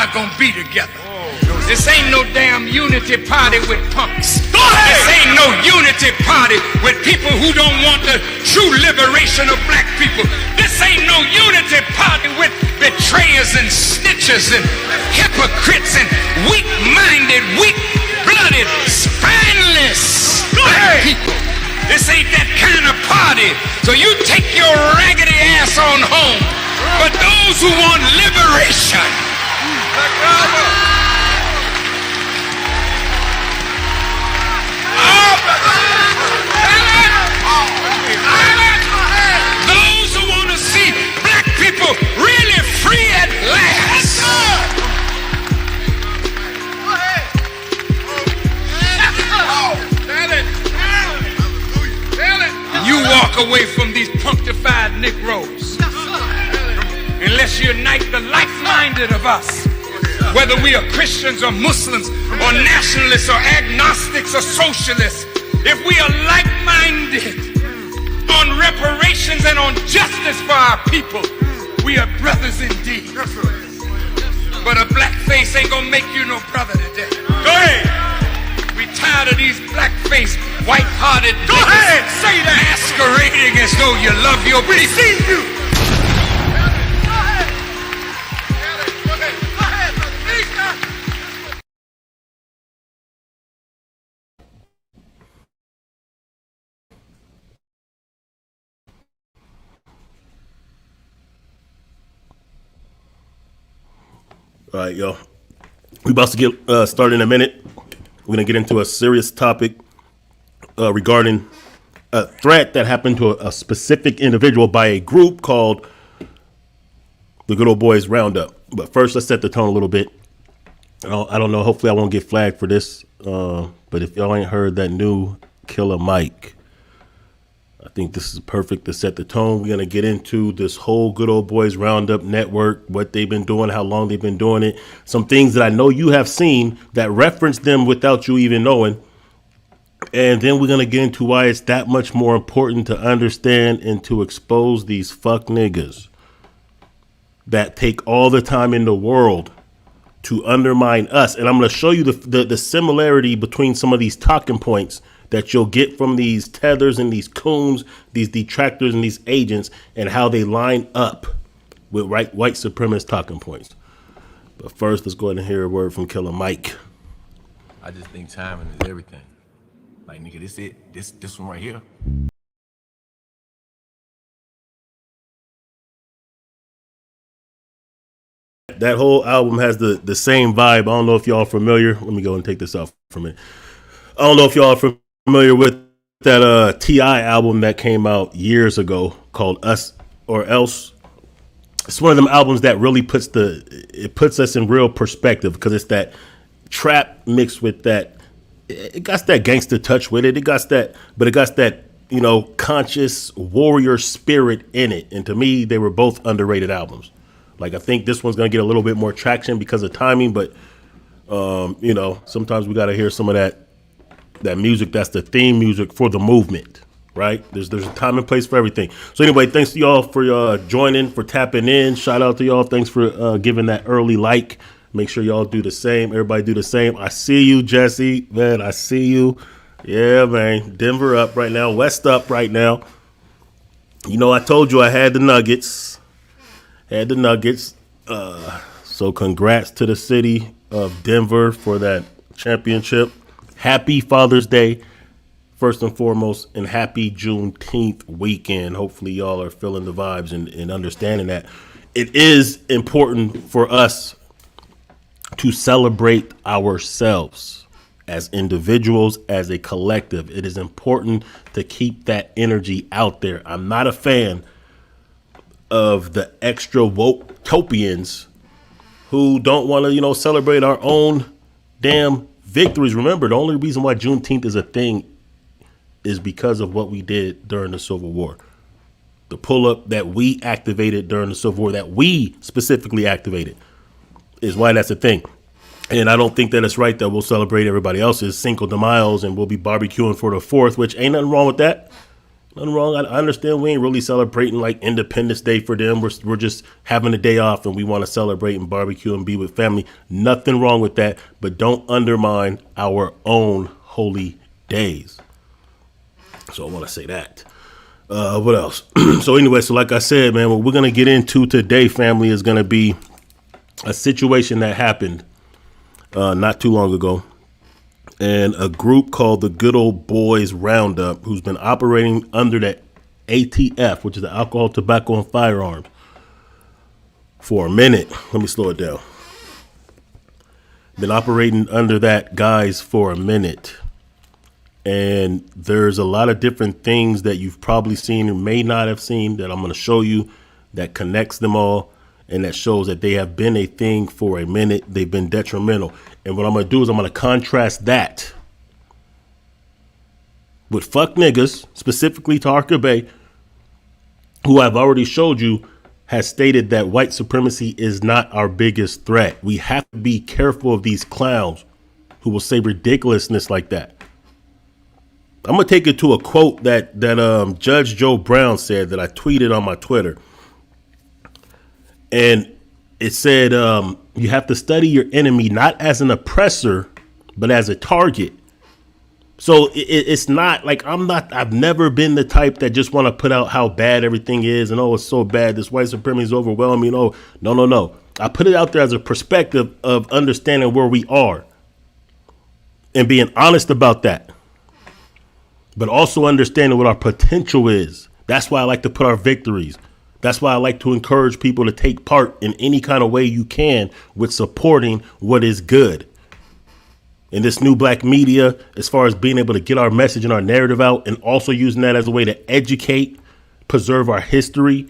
not gonna be together. This ain't no damn unity party with punks. This ain't no unity party with people who don't want the true liberation of black people. This ain't no unity party with betrayers and snitchers and hypocrites and weak-minded, weak-blooded, spineless black people. This ain't that kind of party. So you take your raggedy ass on home. But those who want liberation, those who want to see black people really free at last. You walk away from these punctified Negroes unless you unite the like-minded of us, whether we are Christians or Muslims or nationalists or agnostics or socialists. If we are like-minded on reparations and on justice for our people, we are brothers indeed. But a black face ain't gonna make you no brother today. Go ahead. We tired of these black-faced, white-hearted niggas. Go ahead, say that. Masquerading as though you love your people. We see you. All right, y'all. We about to get started in a minute. We're going to get into a serious topic regarding a threat that happened to a specific individual by a group called the Good Old Boys Roundup. But first, let's set the tone a little bit. I don't know. Hopefully, I won't get flagged for this. But if y'all ain't heard that new Killer Mike, I think this is perfect to set the tone. We're going to get into this whole Good Old Boys Roundup network, what they've been doing, how long they've been doing it, some things that I know you have seen that reference them without you even knowing. And then we're going to get into why it's that much more important to understand and to expose these fuck niggas that take all the time in the world to undermine us. And I'm going to show you the similarity between some of these talking points that you'll get from these tethers and these coons, these detractors and these agents, and how they line up with white supremacist talking points. But first, let's go ahead and hear a word from Killer Mike. I just think timing is everything. Like, nigga, this it. This one right here. That whole album has the same vibe. I don't know if y'all are familiar. Let me go and take this off for a minute. I don't know if y'all are familiar with that T.I. album that came out years ago called Us or Else. It's one of them albums that really puts us in real perspective because it's that trap mixed with that. It got that gangster touch with it. It got that, you know, conscious warrior spirit in it. And to me, they were both underrated albums. Like, I think this one's going to get a little bit more traction because of timing, but you know, sometimes we got to hear some of that music. That's the theme music for the movement, right? There's a time and place for everything. So anyway, thanks to y'all for joining, for tapping in. Shout out to y'all. Thanks for giving that early like. Make sure y'all do the same. Everybody do the same. I see you, Jesse. Man, I see you. Yeah, man. Denver up right now. West up right now. You know, I told you I had the Nuggets. So congrats to the city of Denver for that championship. Happy Father's Day, first and foremost, and happy Juneteenth weekend. Hopefully y'all are feeling the vibes and understanding that it is important for us to celebrate ourselves as individuals, as a collective. It is important to keep that energy out there. I'm not a fan of the extra woke-topians who don't want to, you know, celebrate our own damn victories. Remember, the only reason why Juneteenth is a thing is because of what we did during the Civil War. The pull-up that we activated during the Civil War, that we specifically activated, is why that's a thing. And I don't think that it's right that we'll celebrate everybody else's Cinco de Mayo's and we'll be barbecuing for the 4th, which ain't nothing wrong with that. Nothing wrong. I understand we ain't really celebrating like Independence Day for them. We're just having a day off and we want to celebrate and barbecue and be with family. Nothing wrong with that. But don't undermine our own holy days. So I want to say that. What else? So anyway, so like I said, man, what we're going to get into today, family, is going to be a situation that happened not too long ago. And a group called the Good Old Boys Roundup, who's been operating under the ATF, which is the Alcohol, Tobacco, and Firearms, for a minute. Let me slow it down. Been operating under that, guys, for a minute. And there's a lot of different things that you've probably seen or may not have seen that I'm going to show you that connects them all. And that shows that they have been a thing for a minute. They've been detrimental. And what I'm going to do is I'm going to contrast that with fuck niggas, specifically Taharka Bay, who I've already showed you has stated that white supremacy is not our biggest threat. We have to be careful of these clowns who will say ridiculousness like that. I'm going to take it to a quote that Judge Joe Brown said that I tweeted on my Twitter. And it said, you have to study your enemy not as an oppressor, but as a target. So it's not like I've never been the type that just want to put out how bad everything is. And, oh, it's so bad. This white supremacy is overwhelming. Oh, no. I put it out there as a perspective of understanding where we are and being honest about that, but also understanding what our potential is. That's why I like to put our victories. That's why I like to encourage people to take part in any kind of way you can with supporting what is good. In this new black media, as far as being able to get our message and our narrative out and also using that as a way to educate, preserve our history,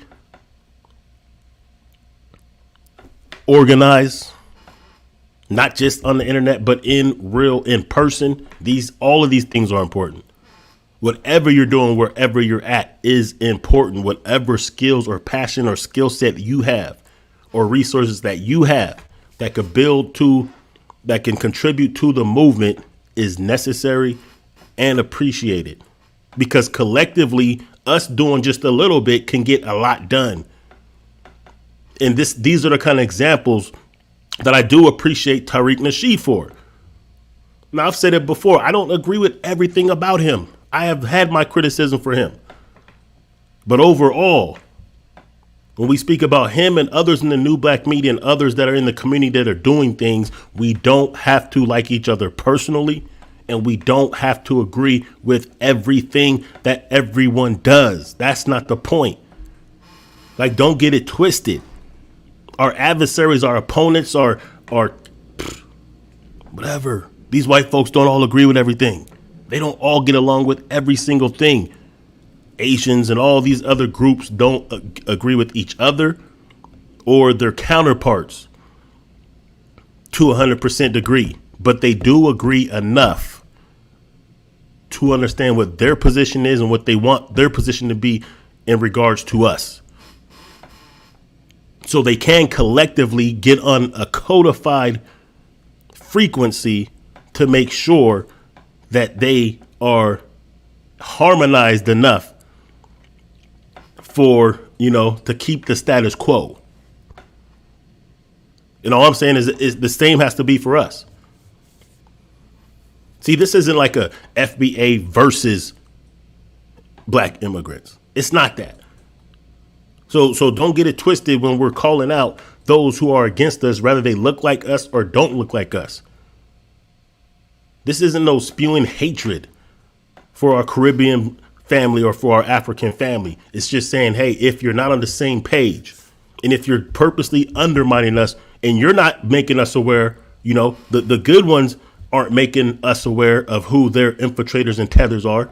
organize, not just on the internet, but in person. All of these things are important. Whatever you're doing, wherever you're at, is important. Whatever skills or passion or skill set you have or resources that you have that could that can contribute to the movement is necessary and appreciated, because collectively us doing just a little bit can get a lot done. And these are the kind of examples that I do appreciate Tariq Nasheed for. Now, I've said it before. I don't agree with everything about him. I have had my criticism for him. But overall, when we speak about him and others in the new black media and others that are in the community that are doing things, we don't have to like each other personally, and we don't have to agree with everything that everyone does. That's not the point. Like, don't get it twisted. Our adversaries, our opponents, are whatever. These white folks don't all agree with everything. They don't all get along with every single thing. Asians and all these other groups don't agree with each other or their counterparts to 100% degree, but they do agree enough to understand what their position is and what they want their position to be in regards to us. So they can collectively get on a codified frequency to make sure that they are harmonized enough for, to keep the status quo. And all I'm saying is the same has to be for us. See, this isn't like a FBA versus black immigrants. It's not that. So don't get it twisted when we're calling out those who are against us, whether they look like us or don't look like us. This isn't no spewing hatred for our Caribbean family or for our African family. It's just saying, hey, if you're not on the same page and if you're purposely undermining us and you're not making us aware, the good ones aren't making us aware of who their infiltrators and tethers are.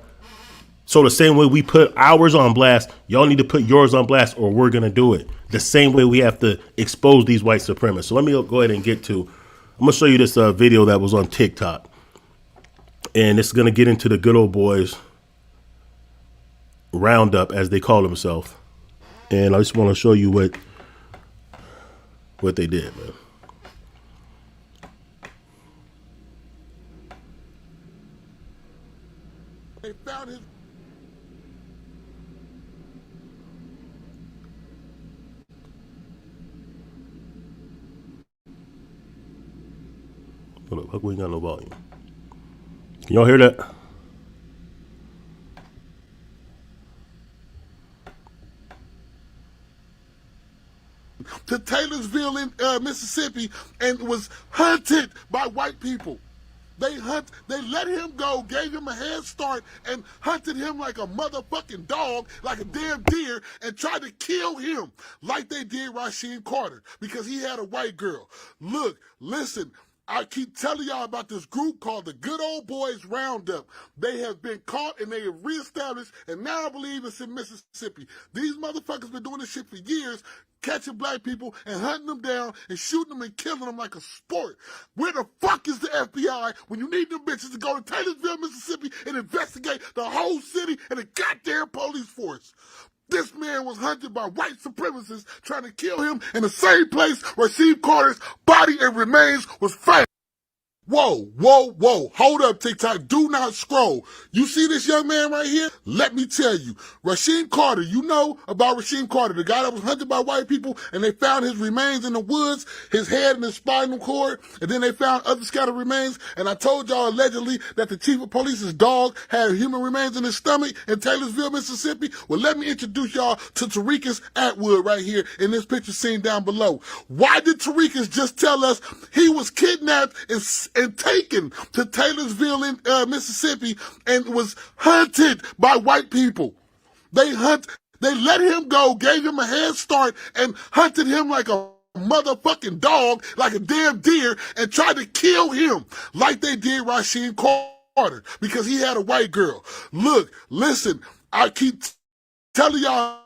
So the same way we put ours on blast, y'all need to put yours on blast or we're going to do it. The same way we have to expose these white supremacists. So let me go ahead and I'm going to show you this video that was on TikTok. And it's going to get into the Good Old Boys Roundup, as they call themselves. And I just want to show you what they did, man. They found his. Hold up, how come we ain't got no volume? Can y'all hear that? To Taylorsville in Mississippi and was hunted by white people. They let him go, gave him a head start, and hunted him like a motherfucking dog, like a damn deer, and tried to kill him like they did Rasheem Carter because he had a white girl. Look, listen, I keep telling y'all about this group called the Good Old Boys Roundup. They have been caught and they have reestablished, and now I believe it's in Mississippi. These motherfuckers been doing this shit for years, catching black people and hunting them down and shooting them and killing them like a sport. Where the fuck is the FBI when you need them bitches to go to Taylorsville, Mississippi and investigate the whole city and the goddamn police force? This man was hunted by white supremacists trying to kill him in the same place where Rasheem Carter's body and remains was found. Whoa, whoa, whoa. Hold up, TikTok. Do not scroll. You see this young man right here? Let me tell you. Rasheem Carter, you know about Rasheem Carter, the guy that was hunted by white people, and they found his remains in the woods, his head and his spinal cord, and then they found other scattered remains. And I told y'all allegedly that the chief of police's dog had human remains in his stomach in Taylorsville, Mississippi. Well, let me introduce y'all to Taharka Atwood right here in this picture seen down below. Why did Taharka just tell us he was kidnapped and taken to Taylorsville in Mississippi and was hunted by white people? They let him go, gave him a head start, and hunted him like a motherfucking dog, like a damn deer, and tried to kill him like they did Rasheem Carter because he had a white girl. Look, listen, I keep telling y'all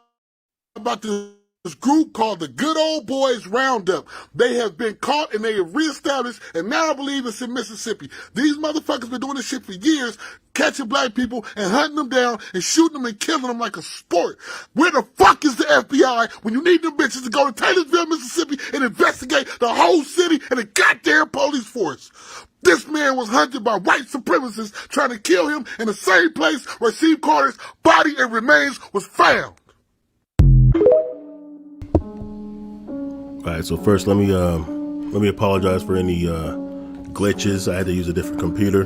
about this group called the Good Old Boys Roundup. They have been caught and they have reestablished, and now I believe it's in Mississippi. These motherfuckers been doing this shit for years, catching black people and hunting them down and shooting them and killing them like a sport. Where the fuck is the FBI when you need them bitches to go to Taylorsville, Mississippi and investigate the whole city and the goddamn police force? This man was hunted by white supremacists trying to kill him in the same place where Rasheem Carter's body and remains was found. All right, so first let me apologize for any glitches. I had to use a different computer.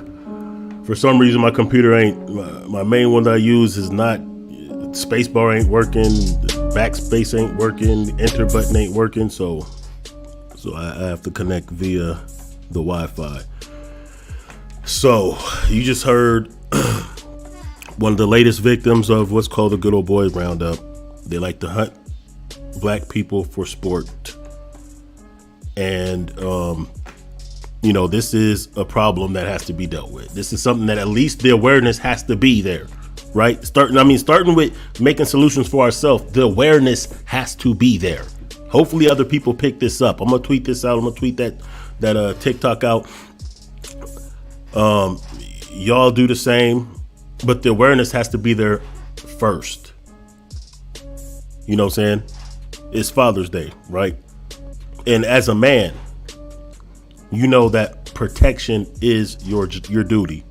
For some reason, my computer my main one that I use is not, spacebar ain't working, backspace ain't working, enter button ain't working, so I have to connect via the Wi-Fi. So you just heard one of the latest victims of what's called the Good Old Boys Roundup. They like to hunt black people for sport. And, this is a problem that has to be dealt with. This is something that at least the awareness has to be there, right? Starting with making solutions for ourselves, the awareness has to be there. Hopefully other people pick this up. I'm going to tweet this out. I'm going to tweet that TikTok out. Y'all do the same, but the awareness has to be there first. You know what I'm saying? It's Father's Day, right? And as a man, you know that protection is your duty.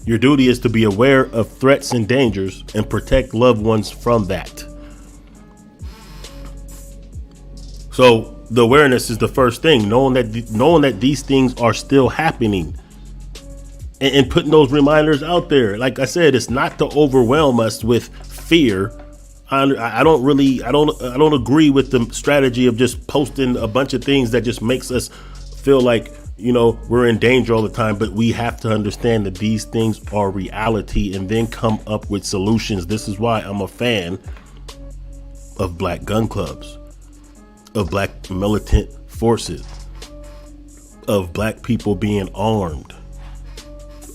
Your duty is to be aware of threats and dangers and protect loved ones from that. So the awareness is the first thing, knowing that these things are still happening and putting those reminders out there. Like I said, it's not to overwhelm us with fear. I don't agree with the strategy of just posting a bunch of things that just makes us feel like, we're in danger all the time. But we have to understand that these things are reality and then come up with solutions. This is why I'm a fan of black gun clubs, of black militant forces, of black people being armed,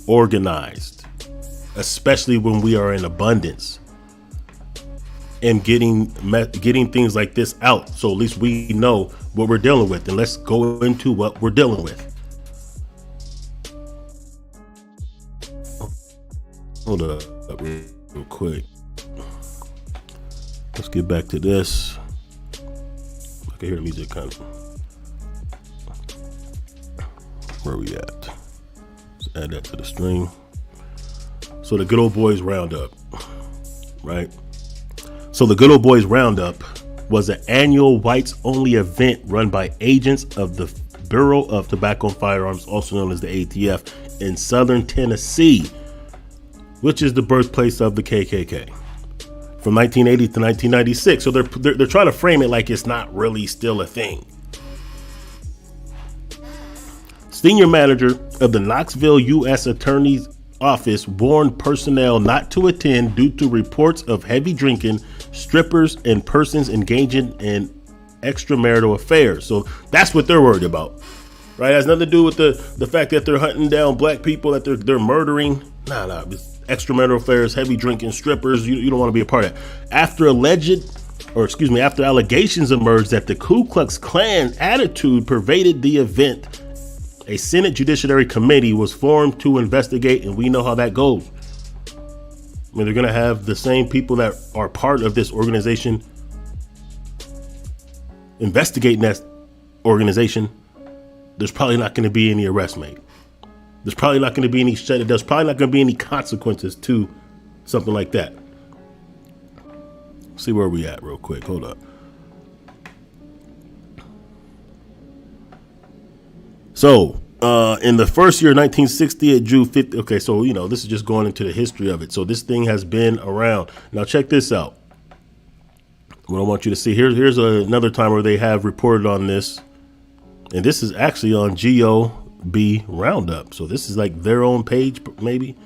organized, especially when we are in abundance. And getting things like this out, so at least we know what we're dealing with. And let's go into what we're dealing with. Hold up real quick. Let's get back to this. I can hear the music kind of. Where we at? Let's add that to the stream. So the Good Old Boys Roundup, right? So the Good Old Boys Roundup was an annual whites-only event run by agents of the Bureau of Tobacco and Firearms, also known as the ATF, in southern Tennessee, which is the birthplace of the KKK, from 1980 to 1996. So they're trying to frame it like it's not really still a thing. Senior manager of the Knoxville U.S. Attorney's Office warned personnel not to attend due to reports of heavy drinking, strippers, and persons engaging in extramarital affairs. So that's what they're worried about, right? It has nothing to do with the fact that they're hunting down black people, that they're murdering. Nah, it's extramarital affairs, heavy drinking, strippers. You don't want to be a part of that. After allegations emerged that the Ku Klux Klan attitude pervaded the event, a Senate Judiciary Committee was formed to investigate, and we know how that goes. I mean, they're going to have the same people that are part of this organization investigating that organization. There's probably not going to be any arrests made. There's probably not going to be any there's probably not going to be any consequences to something like that. See where we at real quick. Hold up. So, in the first year, 1960, it drew 50. Okay, so, this is just going into the history of it. So this thing has been around. Now, check this out. What I want you to see, here's another time where they have reported on this. And this is actually on GOB Roundup. So this is like their own page, maybe.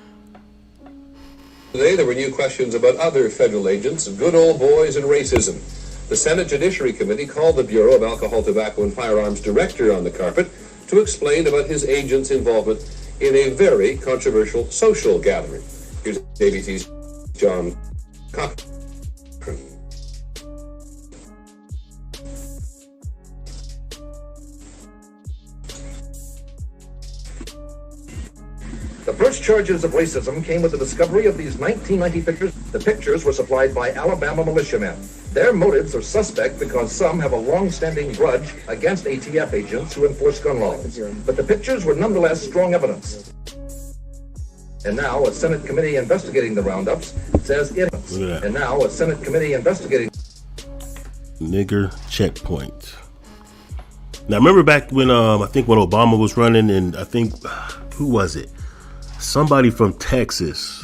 Today, there were new questions about other federal agents, good old boys, and racism. The Senate Judiciary Committee called the Bureau of Alcohol, Tobacco, and Firearms director on the carpet to explain about his agent's involvement in a very controversial social gathering. Here's ABC's John Cochran. The first charges of racism came with the discovery of these 1990 pictures. The pictures were supplied by Alabama militiamen. Their motives are suspect because some have a long-standing grudge against ATF agents who enforce gun laws. But the pictures were nonetheless strong evidence. And now a Senate committee investigating the roundups says it. And now a Senate committee investigating. Nigger checkpoint. Now remember back when I think when Obama was running, and I think who was it? Somebody from Texas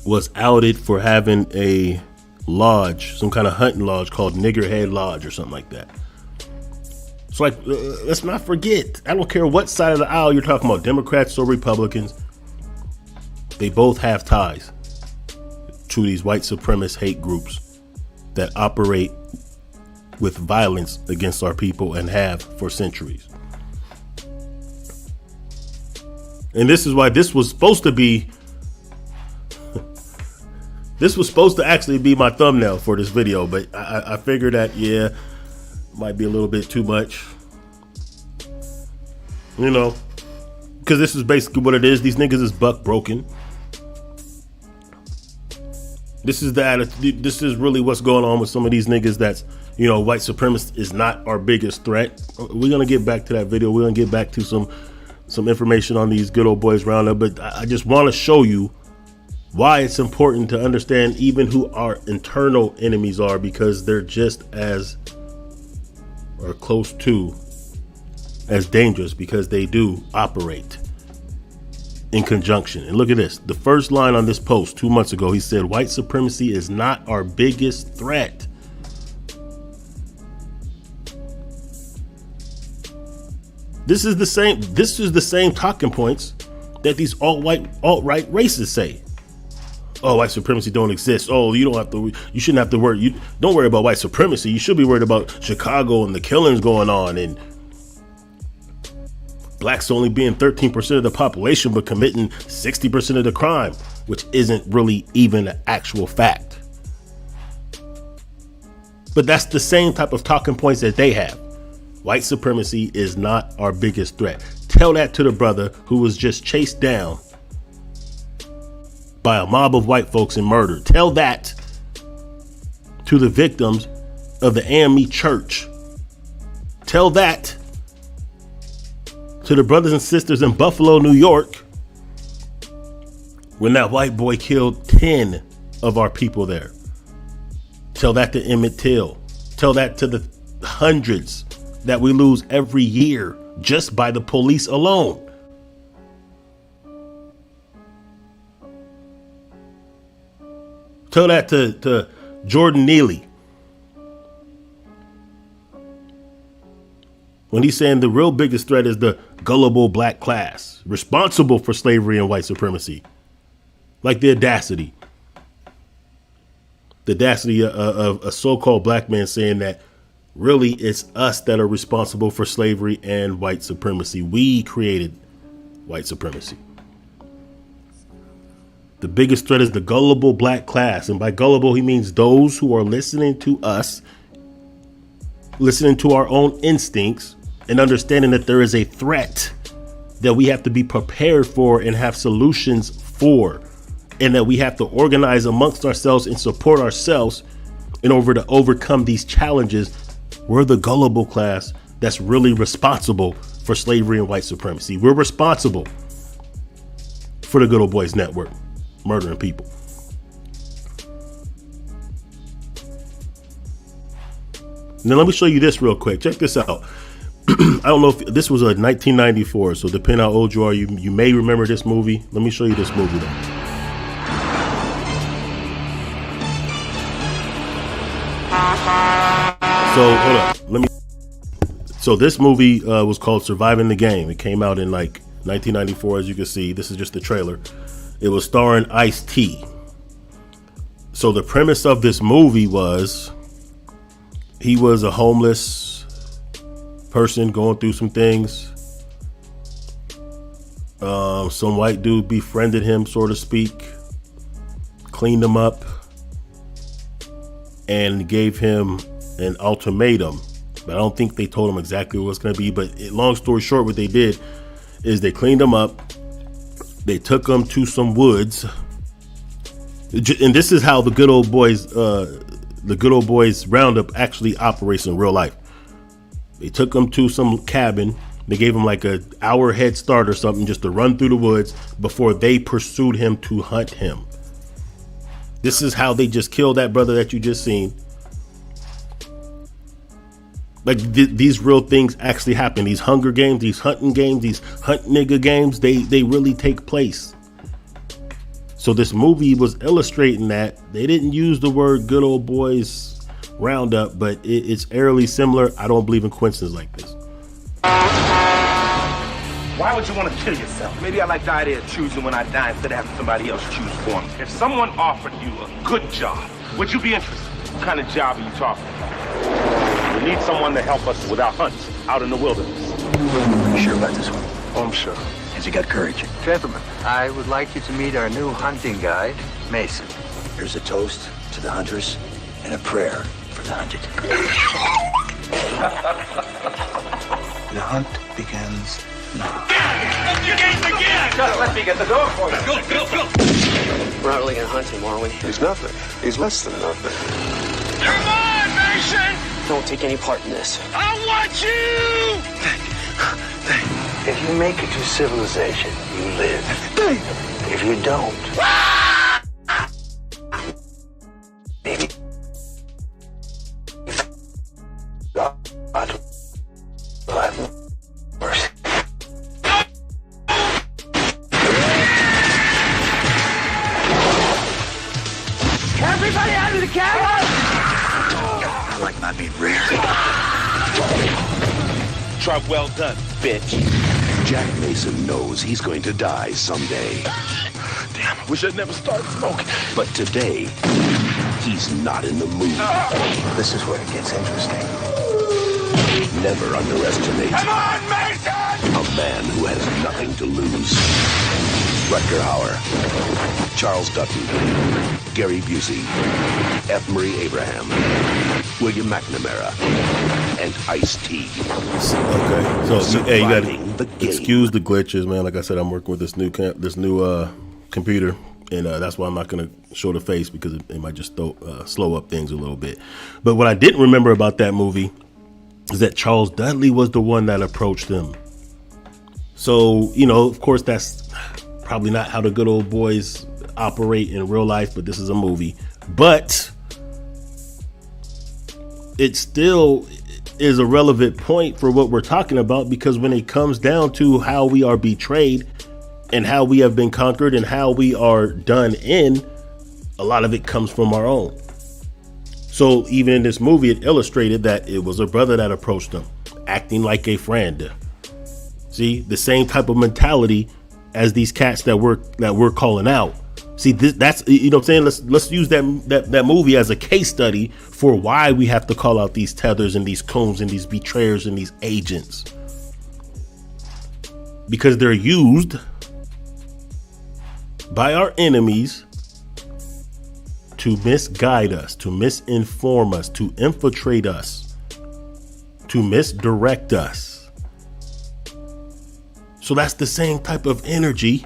was outed for having a lodge, some kind of hunting lodge called Niggerhead Lodge or something like that. So let's not forget, I don't care what side of the aisle you're talking about, Democrats or Republicans, they both have ties to these white supremacist hate groups that operate with violence against our people and have for centuries. And this is why this was supposed to actually be my thumbnail for this video, but I figured that, might be a little bit too much, because this is basically what it is. These niggas is buck broken. This is the attitude. This is really what's going on with some of these niggas. That's, white supremacist is not our biggest threat. We're going to get back to that video. We're going to get back to some information on these good old boys roundup, but I just want to show you why it's important to understand even who our internal enemies are, because they're just as or close to as dangerous, because they do operate in conjunction. And look at this. The first line on this post 2 months ago, he said, white supremacy is not our biggest threat. This is the same talking points that these alt-right racists say. Oh, white supremacy don't exist. Oh, you shouldn't have to worry. Don't worry about white supremacy. You should be worried about Chicago and the killings going on, and blacks only being 13% of the population but committing 60% of the crime, which isn't really even an actual fact. But that's the same type of talking points that they have. White supremacy is not our biggest threat. Tell that to the brother who was just chased down by a mob of white folks and murdered. Tell that to the victims of the AME church. Tell that to the brothers and sisters in Buffalo, New York, when that white boy killed 10 of our people there. Tell that to Emmett Till. Tell that to the hundreds that we lose every year just by the police alone. Tell that to Jordan Neely when he's saying the real biggest threat is the gullible black class responsible for slavery and white supremacy. Like the audacity of a so-called black man saying that really it's us that are responsible for slavery and white supremacy. We created white supremacy. The biggest threat is the gullible black class. And by gullible, he means those who are listening to us, listening to our own instincts, and understanding that there is a threat that we have to be prepared for and have solutions for, and that we have to organize amongst ourselves and support ourselves in order to overcome these challenges. We're the gullible class that's really responsible for slavery and white supremacy. We're responsible for the Good Old Boys Network murdering people. Now let me show you this real quick. Check this out. I don't know if this was a 1994, so depending how old you are, you may remember this movie. Let me show you this movie though. So hold up, So this movie was called Surviving the Game. It came out in like 1994, as you can see. This is just the trailer. It was starring Ice-T. So the premise of this movie was he was a homeless person going through some things. Some white dude befriended him, so to speak, cleaned him up, and gave him an ultimatum. But I don't think they told him exactly what it was going to be. But long story short, what they did is they cleaned him up. They took him to some woods. And this is how the Good Old Boys Roundup actually operates in real life. They took him to some cabin. They gave him like an hour head start or something just to run through the woods before they pursued him to hunt him. This is how they just killed that brother that you just seen. Like these real things actually happen. These Hunger Games, these hunting games, these hunt nigga games, they really take place. So this movie was illustrating that. They didn't use the word Good Old Boys Roundup, but it's eerily similar. I don't believe in coincidences like this. Why would you want to kill yourself? Maybe I like the idea of choosing when I die instead of having somebody else choose for me. If someone offered you a good job, would you be interested? What kind of job are you talking about? We need someone to help us with our hunts out in the wilderness. Are you sure about this one? Oh, I'm sure. Has he got courage? Gentlemen, I would like you to meet our new hunting guide, Mason. Here's a toast to the hunters and a prayer for the hunted. The hunt begins now. Just let me get the door for you. Go. We're not really gonna hunt anymore, are we? He's nothing. He's less than nothing. Come on, Mason! Don't take any part in this. I want you! If you make it to civilization, you live. If you don't, maybe God will have mercy. Everybody out of the cabin! I like my meat rare. Job well done, bitch. Jack Mason knows he's going to die someday. Damn, I wish I'd never started smoking. But today, he's not in the mood. This is where it gets interesting. Never underestimate Come on, Mason! a man who has nothing to lose. Rutger Hauer, Charles Dutton, Gary Busey, F. Murray Abraham, William McNamara, and Ice-T. Okay, so hey, you gotta excuse the glitches, man. Like I said, I'm working with this new computer, and that's why I'm not gonna show the face because it might just slow up things a little bit. But what I didn't remember about that movie is that Charles Dudley was the one that approached him. So, you know, of course, that's probably not how the Good Old Boys operate in real life, but this is a movie. But it's still, is a relevant point for what we're talking about, because when it comes down to how we are betrayed and how we have been conquered and how we are done in, a lot of it comes from our own. So even in this movie, it illustrated that it was a brother that approached them, acting like a friend. See, the same type of mentality as these cats that we're calling out. See, that's, you know what I'm saying? Let's use that movie as a case study for why we have to call out these tethers and these coons and these betrayers and these agents. Because they're used by our enemies to misguide us, to misinform us, to infiltrate us, to misdirect us. So that's the same type of energy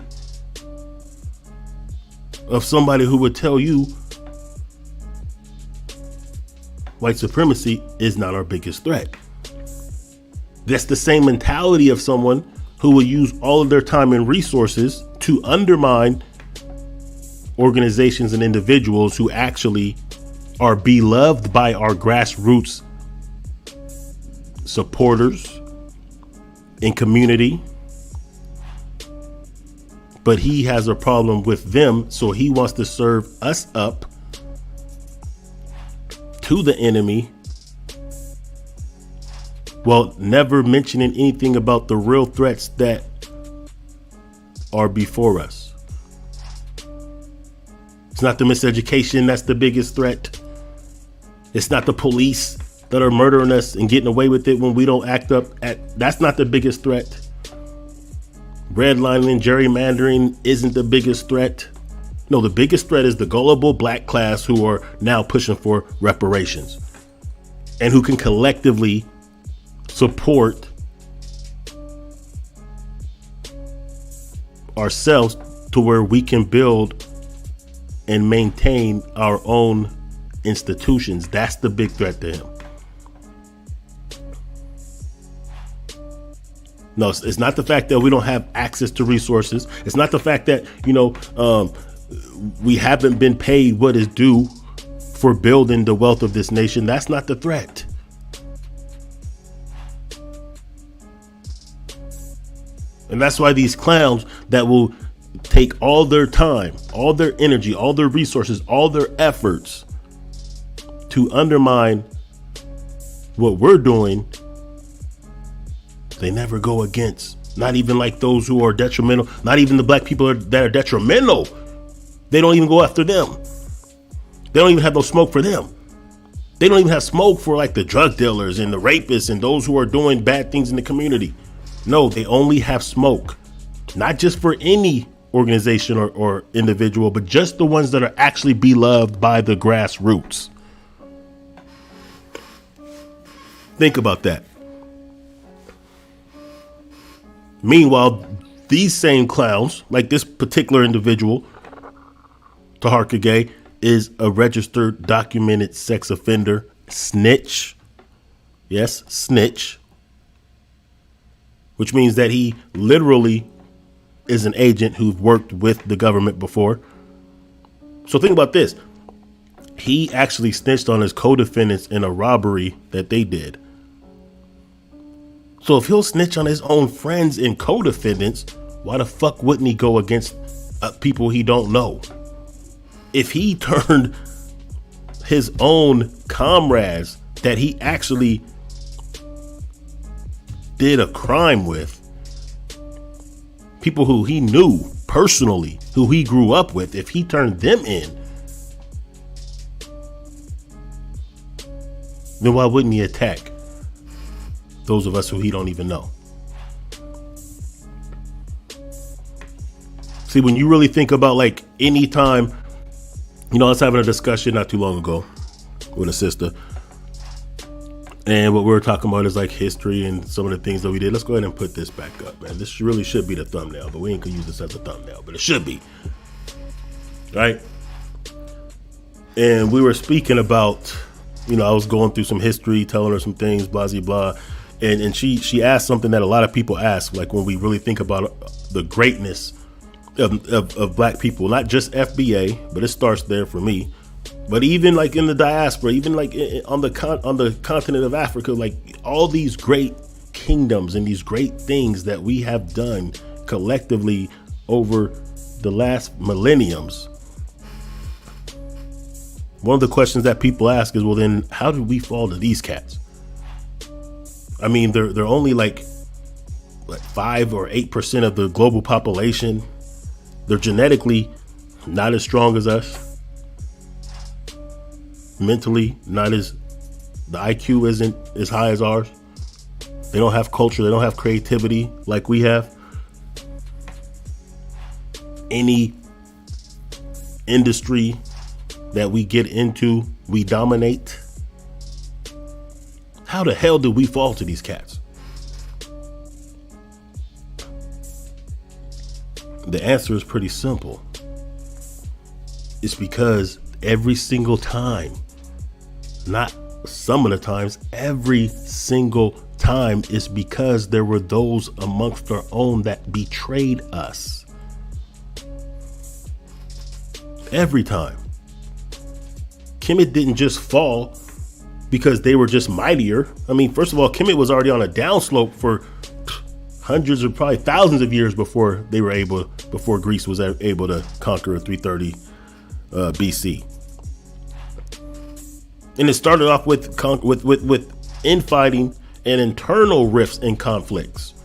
of somebody who would tell you white supremacy is not our biggest threat. That's the same mentality of someone who will use all of their time and resources to undermine organizations and individuals who actually are beloved by our grassroots supporters in community. But he has a problem with them, so he wants to serve us up to the enemy, while never mentioning anything about the real threats that are before us. It's not the miseducation that's the biggest threat. It's not the police that are murdering us and getting away with it when we don't act up. That's not the biggest threat. Redlining, gerrymandering isn't the biggest threat. No, the biggest threat is the gullible black class who are now pushing for reparations and who can collectively support ourselves to where we can build and maintain our own institutions. That's the big threat to him. No, it's not the fact that we don't have access to resources. It's not the fact that, we haven't been paid what is due for building the wealth of this nation. That's not the threat. And that's why these clowns that will take all their time, all their energy, all their resources, all their efforts to undermine what we're doing, they never go against. Not even like those who are detrimental, not even the black people that are detrimental. They don't even go after them. They don't even have no smoke for them. They don't even have smoke for like the drug dealers and the rapists and those who are doing bad things in the community. No, they only have smoke, not just for any organization or individual, but just the ones that are actually beloved by the grassroots. Think about that. Meanwhile, these same clowns, like this particular individual, Taharka Gay, is a registered documented sex offender, snitch. Yes, snitch. Which means that he literally is an agent who's worked with the government before. So think about this. He actually snitched on his co-defendants in a robbery that they did. So if he'll snitch on his own friends and co-defendants, why the fuck wouldn't he go against people he don't know? If he turned his own comrades that he actually did a crime with, people who he knew personally, who he grew up with, if he turned them in, then why wouldn't he attack those of us who he don't even know? See, when you really think about like any time, I was having a discussion not too long ago with a sister, and what we were talking about is like history and some of the things that we did. Let's go ahead and put this back up, man. This really should be the thumbnail, but we ain't gonna use this as a thumbnail, but it should be, right? And we were speaking about, I was going through some history, telling her some things, blah, blah, blah. And she asked something that a lot of people ask, like when we really think about the greatness of black people, not just FBA, but it starts there for me. But even like in the diaspora, even like on the continent of Africa, like all these great kingdoms and these great things that we have done collectively over the last millenniums. One of the questions that people ask is, well, then how did we fall to these cats? I mean, they're only like 5 or 8% of the global population. They're genetically not as strong as us. Mentally, not as, the IQ isn't as high as ours. They don't have culture. They don't have creativity like we have. Any industry that we get into, we dominate. How the hell did we fall to these cats? The answer is pretty simple. It's because every single time, not some of the times, every single time, is because there were those amongst our own that betrayed us. Every time. Kemet didn't just fall because they were just mightier. I mean, first of all, Kemet was already on a downslope for hundreds or probably thousands of years before Greece was able to conquer 330 BC. And it started off with infighting and internal rifts and conflicts.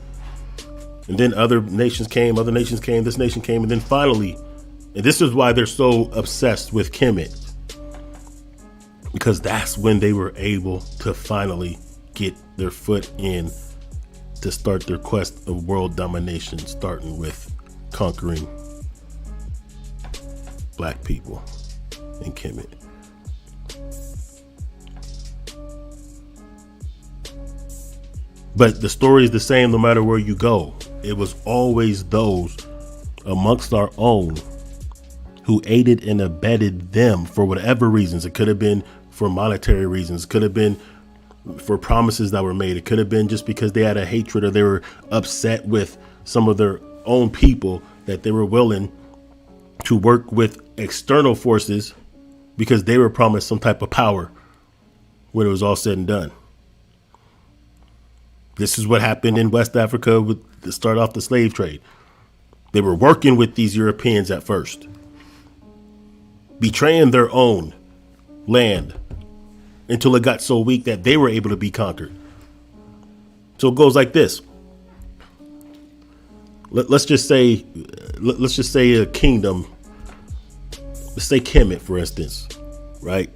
And then other nations came, this nation came, and then finally, and this is why they're so obsessed with Kemet, because that's when they were able to finally get their foot in to start their quest of world domination, starting with conquering black people in Kemet. But the story is the same no matter where you go. It was always those amongst our own who aided and abetted them for whatever reasons. It could have been for monetary reasons. It could have been for promises that were made. It could have been just because they had a hatred or they were upset with some of their own people, that they were willing to work with external forces because they were promised some type of power when it was all said and done. This is what happened in West Africa to start off the slave trade. They were working with these Europeans at first, betraying their own land until it got so weak that they were able to be conquered. So it goes like this. Let's just say a kingdom. Let's say Kemet, for instance, right?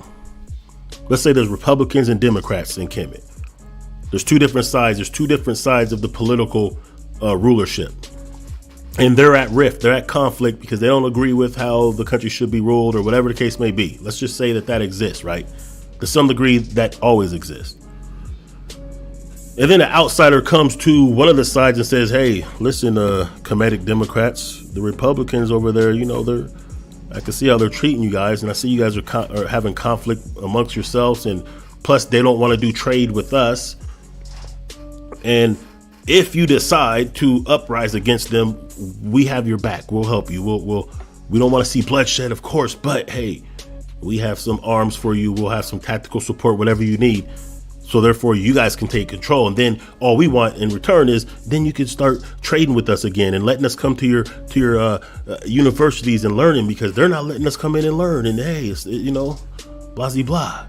Let's say there's Republicans and Democrats in Kemet. There's two different sides. There's two different sides of the political rulership. And they're at rift. They're at conflict because they don't agree with how the country should be ruled or whatever the case may be. Let's just say that exists, right? To some degree, that always exists. And then an outsider comes to one of the sides and says, hey, listen, Kemetic Democrats, the Republicans over there, I can see how they're treating you guys. And I see you guys are having conflict amongst yourselves. And plus, they don't want to do trade with us. And if you decide to uprise against them, we have your back. We'll help you. We don't want to see bloodshed, of course, but hey, we have some arms for you. We'll have some tactical support, whatever you need. So therefore, you guys can take control. And then all we want in return is then you can start trading with us again and letting us come to your universities and learning, because they're not letting us come in and learn. And hey, it's, blah, blah, blah.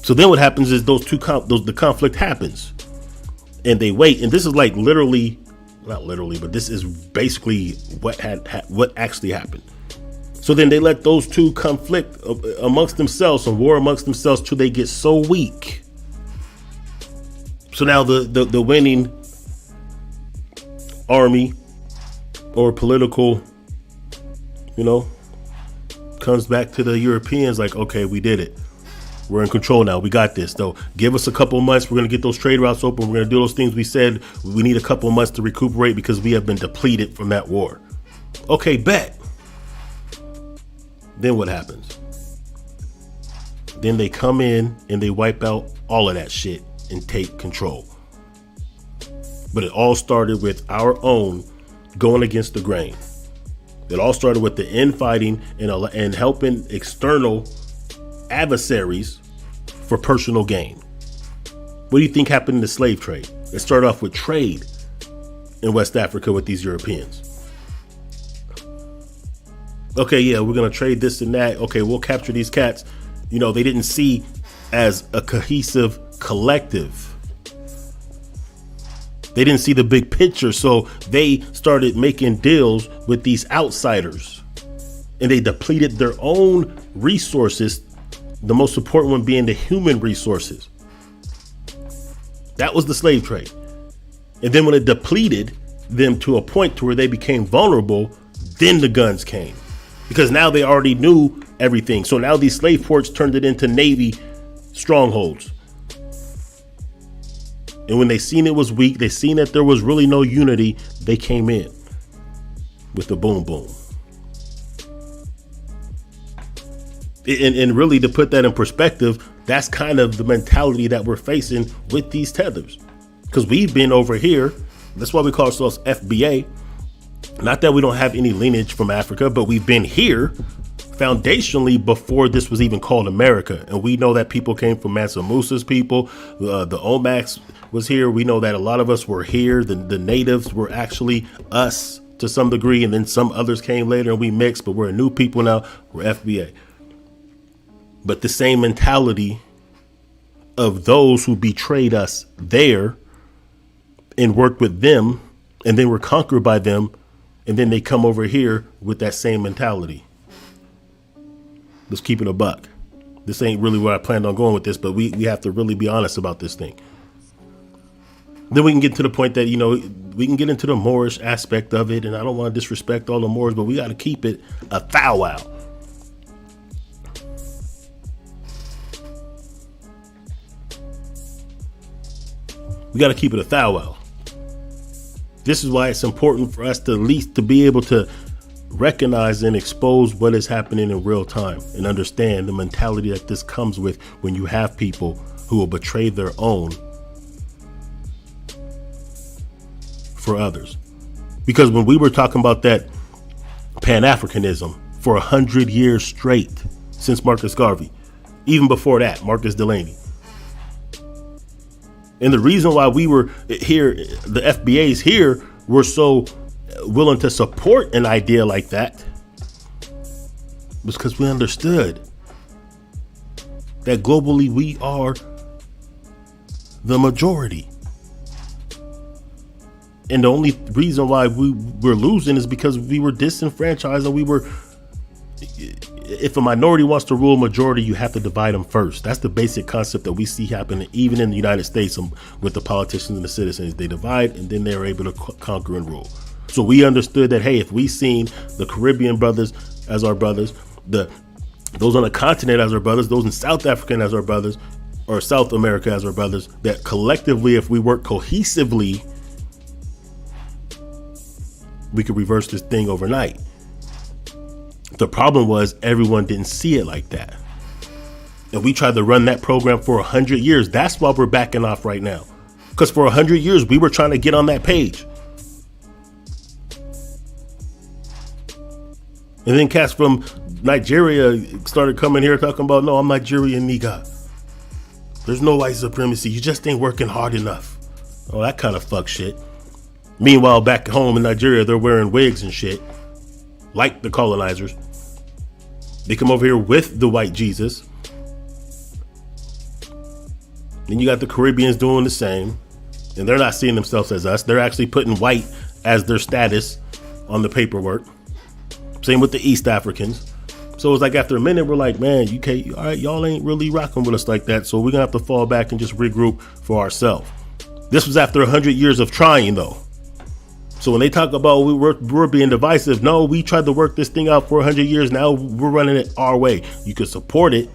So then what happens is the conflict happens. And they wait, and this is like not literally, but this is basically what actually happened. So then they let those two conflict amongst themselves, and war amongst themselves, till they get so weak. So now the winning army or political, comes back to the Europeans like, okay, we did it. We're in control now. We got this, though. Give us a couple of months. We're going to get those trade routes open. We're going to do those things we said. We need a couple of months to recuperate because we have been depleted from that war. Okay, bet. Then what happens? Then they come in and they wipe out all of that shit and take control. But it all started with our own going against the grain. It all started with the infighting and helping external adversaries for personal gain. What do you think happened in the slave trade? It started off with trade in West Africa with these Europeans. Okay, yeah, we're going to trade this and that. Okay, we'll capture these cats. You know, they didn't see as a cohesive collective. They didn't see the big picture, so they started making deals with these outsiders. And they depleted their own resources, the most important one being the human resources. That was the slave trade. And then when it depleted them to a point to where they became vulnerable, then the guns came. Because now they already knew everything. So now these slave ports turned it into Navy strongholds. And when they seen it was weak, they seen that there was really no unity, they came in with the boom boom. And really, to put that in perspective, that's kind of the mentality that we're facing with these tethers. Because we've been over here. That's why we call ourselves FBA. Not that we don't have any lineage from Africa, but we've been here foundationally before this was even called America. And we know that people came from Mansa Musa's people. The Omax was here. We know that a lot of us were here. The natives were actually us to some degree. And then some others came later and we mixed, but we're a new people now. We're FBA. But the same mentality of those who betrayed us there and worked with them and then were conquered by them. And then they come over here with that same mentality. Let's keep it a buck. This ain't really where I planned on going with this, but we have to really be honest about this thing. Then we can get to the point that, you know, we can get into the Moorish aspect of it. And I don't want to disrespect all the Moors, but we got to keep it a thou wow. We got to keep it a thou wow. This is why it's important for us to at least to be able to recognize and expose what is happening in real time and understand the mentality that this comes with when you have people who will betray their own for others. Because when we were talking about that Pan-Africanism for 100 years straight since Marcus Garvey, even before that, Marcus Delaney. And the reason why we were here, the FBAs here, were so willing to support an idea like that was because we understood that globally we are the majority. And the only reason why we were losing is because we were disenfranchised and we were, if a minority wants to rule a majority, you have to divide them first. That's the basic concept that we see happening even in the United States with the politicians and the citizens. They divide and then they're able to conquer and rule. So we understood that, hey, if we seen the Caribbean brothers as our brothers, those on the continent as our brothers, those in South Africa as our brothers, or South America as our brothers, that collectively, if we work cohesively, we could reverse this thing overnight. The problem was everyone didn't see it like that. And we tried to run that program for 100 years. That's why we're backing off right now. Because for 100 years, we were trying to get on that page. And then cats from Nigeria started coming here talking about, no, I'm Nigerian nigga. There's no white supremacy. You just ain't working hard enough. Oh, that kind of fuck shit. Meanwhile, back home in Nigeria, they're wearing wigs and shit, like the colonizers. They come over here with the white Jesus. Then you got the Caribbeans doing the same. And they're not seeing themselves as us. They're actually putting white as their status on the paperwork. Same with the East Africans. So it's like after a minute, we're like, man, UK, all right, y'all ain't really rocking with us like that. So we're going to have to fall back and just regroup for ourselves. This was after 100 years of trying, though. So when they talk about we're being divisive, no, we tried to work this thing out for 100 years. Now we're running it our way. You could support it.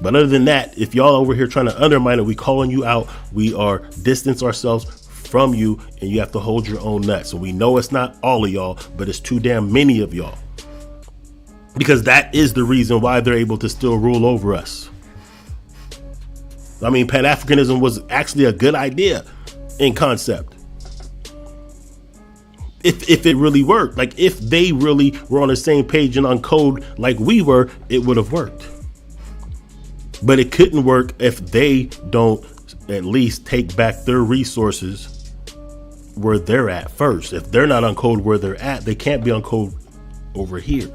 But other than that, if y'all over here trying to undermine it, we calling you out. We are distance ourselves from you, and you have to hold your own nuts. And we know it's not all of y'all, but it's too damn many of y'all. Because that is the reason why they're able to still rule over us. I mean, Pan-Africanism was actually a good idea in concept. If it really worked, like if they really were on the same page and on code like we were, it would have worked. But it couldn't work if they don't at least take back their resources where they're at first. If they're not on code where they're at, they can't be on code over here.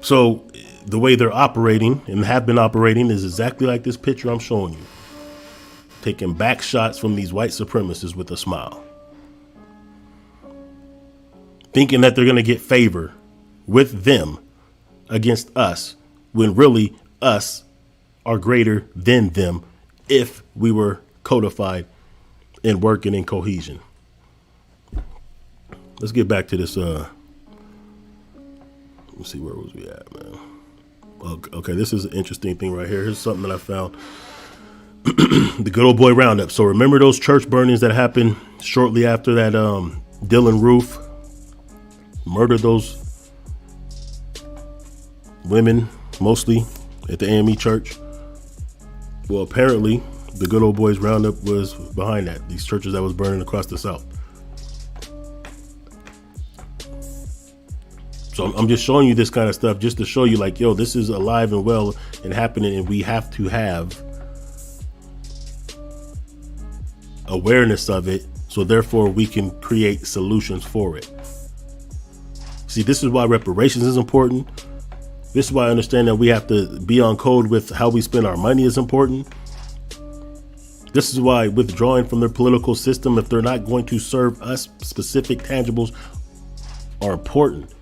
So the way they're operating and have been operating is exactly like this picture I'm showing you. Taking back shots from these white supremacists with a smile. Thinking that they're going to get favor with them against us, when really us are greater than them if we were codified and working in cohesion. Let's get back to this. Let's see, where was we at, man? Okay, this is an interesting thing right here. Here's something that I found. The good old boy roundup. So remember those church burnings that happened shortly after that Dylan Roof murdered those women, mostly at the AME church? Well, apparently the good old boys roundup was behind that. These churches that was burning across the South. So I'm just showing you this kind of stuff just to show you, like, yo, this is alive and well and happening, and we have to have awareness of it, so therefore we can create solutions for it. See, this is why reparations is important. This is why I understand that we have to be on code with how we spend our money is important. This is why withdrawing from their political system, if they're not going to serve us, specific tangibles are important.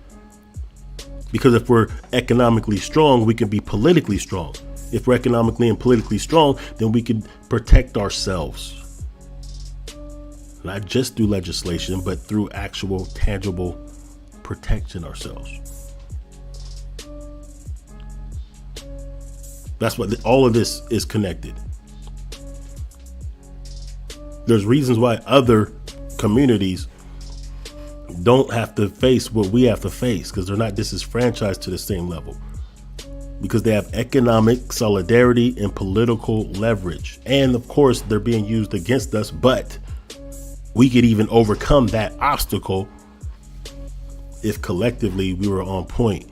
Because if we're economically strong, we can be politically strong. If we're economically and politically strong, then we can protect ourselves. Not just through legislation, but through actual tangible protection ourselves. That's what all of this is connected. There's reasons why other communities don't have to face what we have to face, because they're not disenfranchised to the same level, because they have economic solidarity and political leverage. And of course, they're being used against us, but we could even overcome that obstacle if collectively we were on point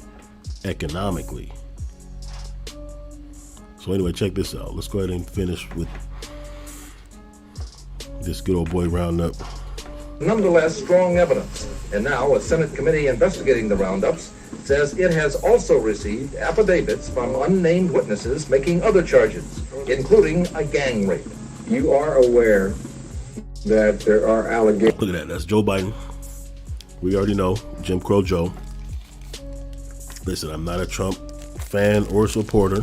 economically. So anyway, check this out. Let's go ahead and finish with this good old boy roundup. Nonetheless, strong evidence. And now a Senate committee investigating the roundups says it has also received affidavits from unnamed witnesses making other charges, including a gang rape. You are aware that there are allegations. Look at that. That's Joe Biden. We already know Jim Crow Joe. Listen, I'm not a Trump fan or supporter.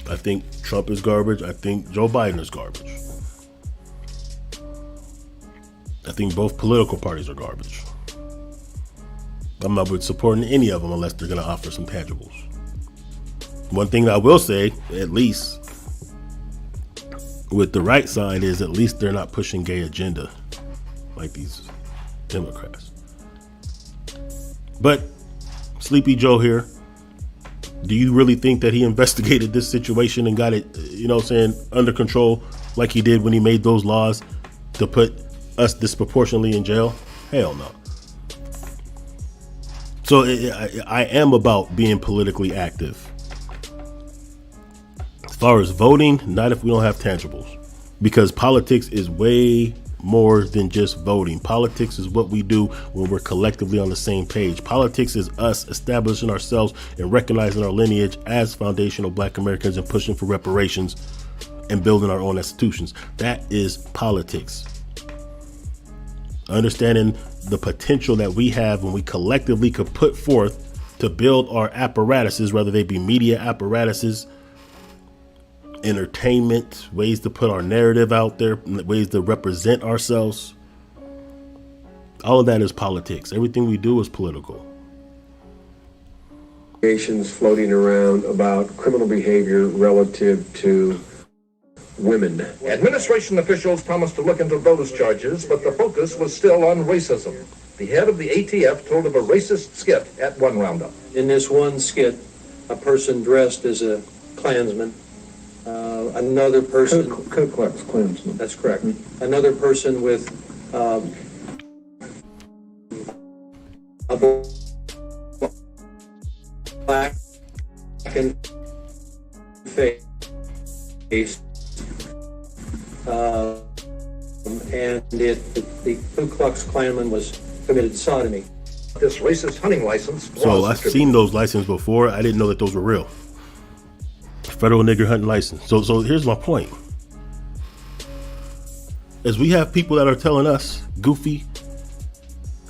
I think Trump is garbage. I think Joe Biden is garbage. I think both political parties are garbage. I'm not with supporting any of them unless they're going to offer some tangibles. One thing that I will say, at least with the right side, is at least they're not pushing gay agenda like these Democrats. But Sleepy Joe here, do you really think that he investigated this situation and got it, under control like he did when he made those laws to put us disproportionately in jail? Hell no. So I am about being politically active. As far as voting, not if we don't have tangibles, because politics is way more than just voting. Politics is what we do when we're collectively on the same page. Politics is us establishing ourselves and recognizing our lineage as foundational Black Americans and pushing for reparations and building our own institutions. That is politics. Understanding the potential that we have when we collectively could put forth to build our apparatuses, whether they be media apparatuses, entertainment, ways to put our narrative out there, ways to represent ourselves. All of that is politics. Everything we do is political. Allegations floating around about criminal behavior relative to women. Administration officials promised to look into those charges, but the focus was still on racism. The head of the ATF told of a racist skit at one roundup. In this one skit, a person dressed as a Klansman Another person. Ku Klux Klansman. That's correct. Another person with a black face, and the Ku Klux Klanman was committed sodomy. This racist hunting license. So I've seen those licenses before. I didn't know that those were real. Federal nigger hunting license. So here's my point. As we have people that are telling us goofy,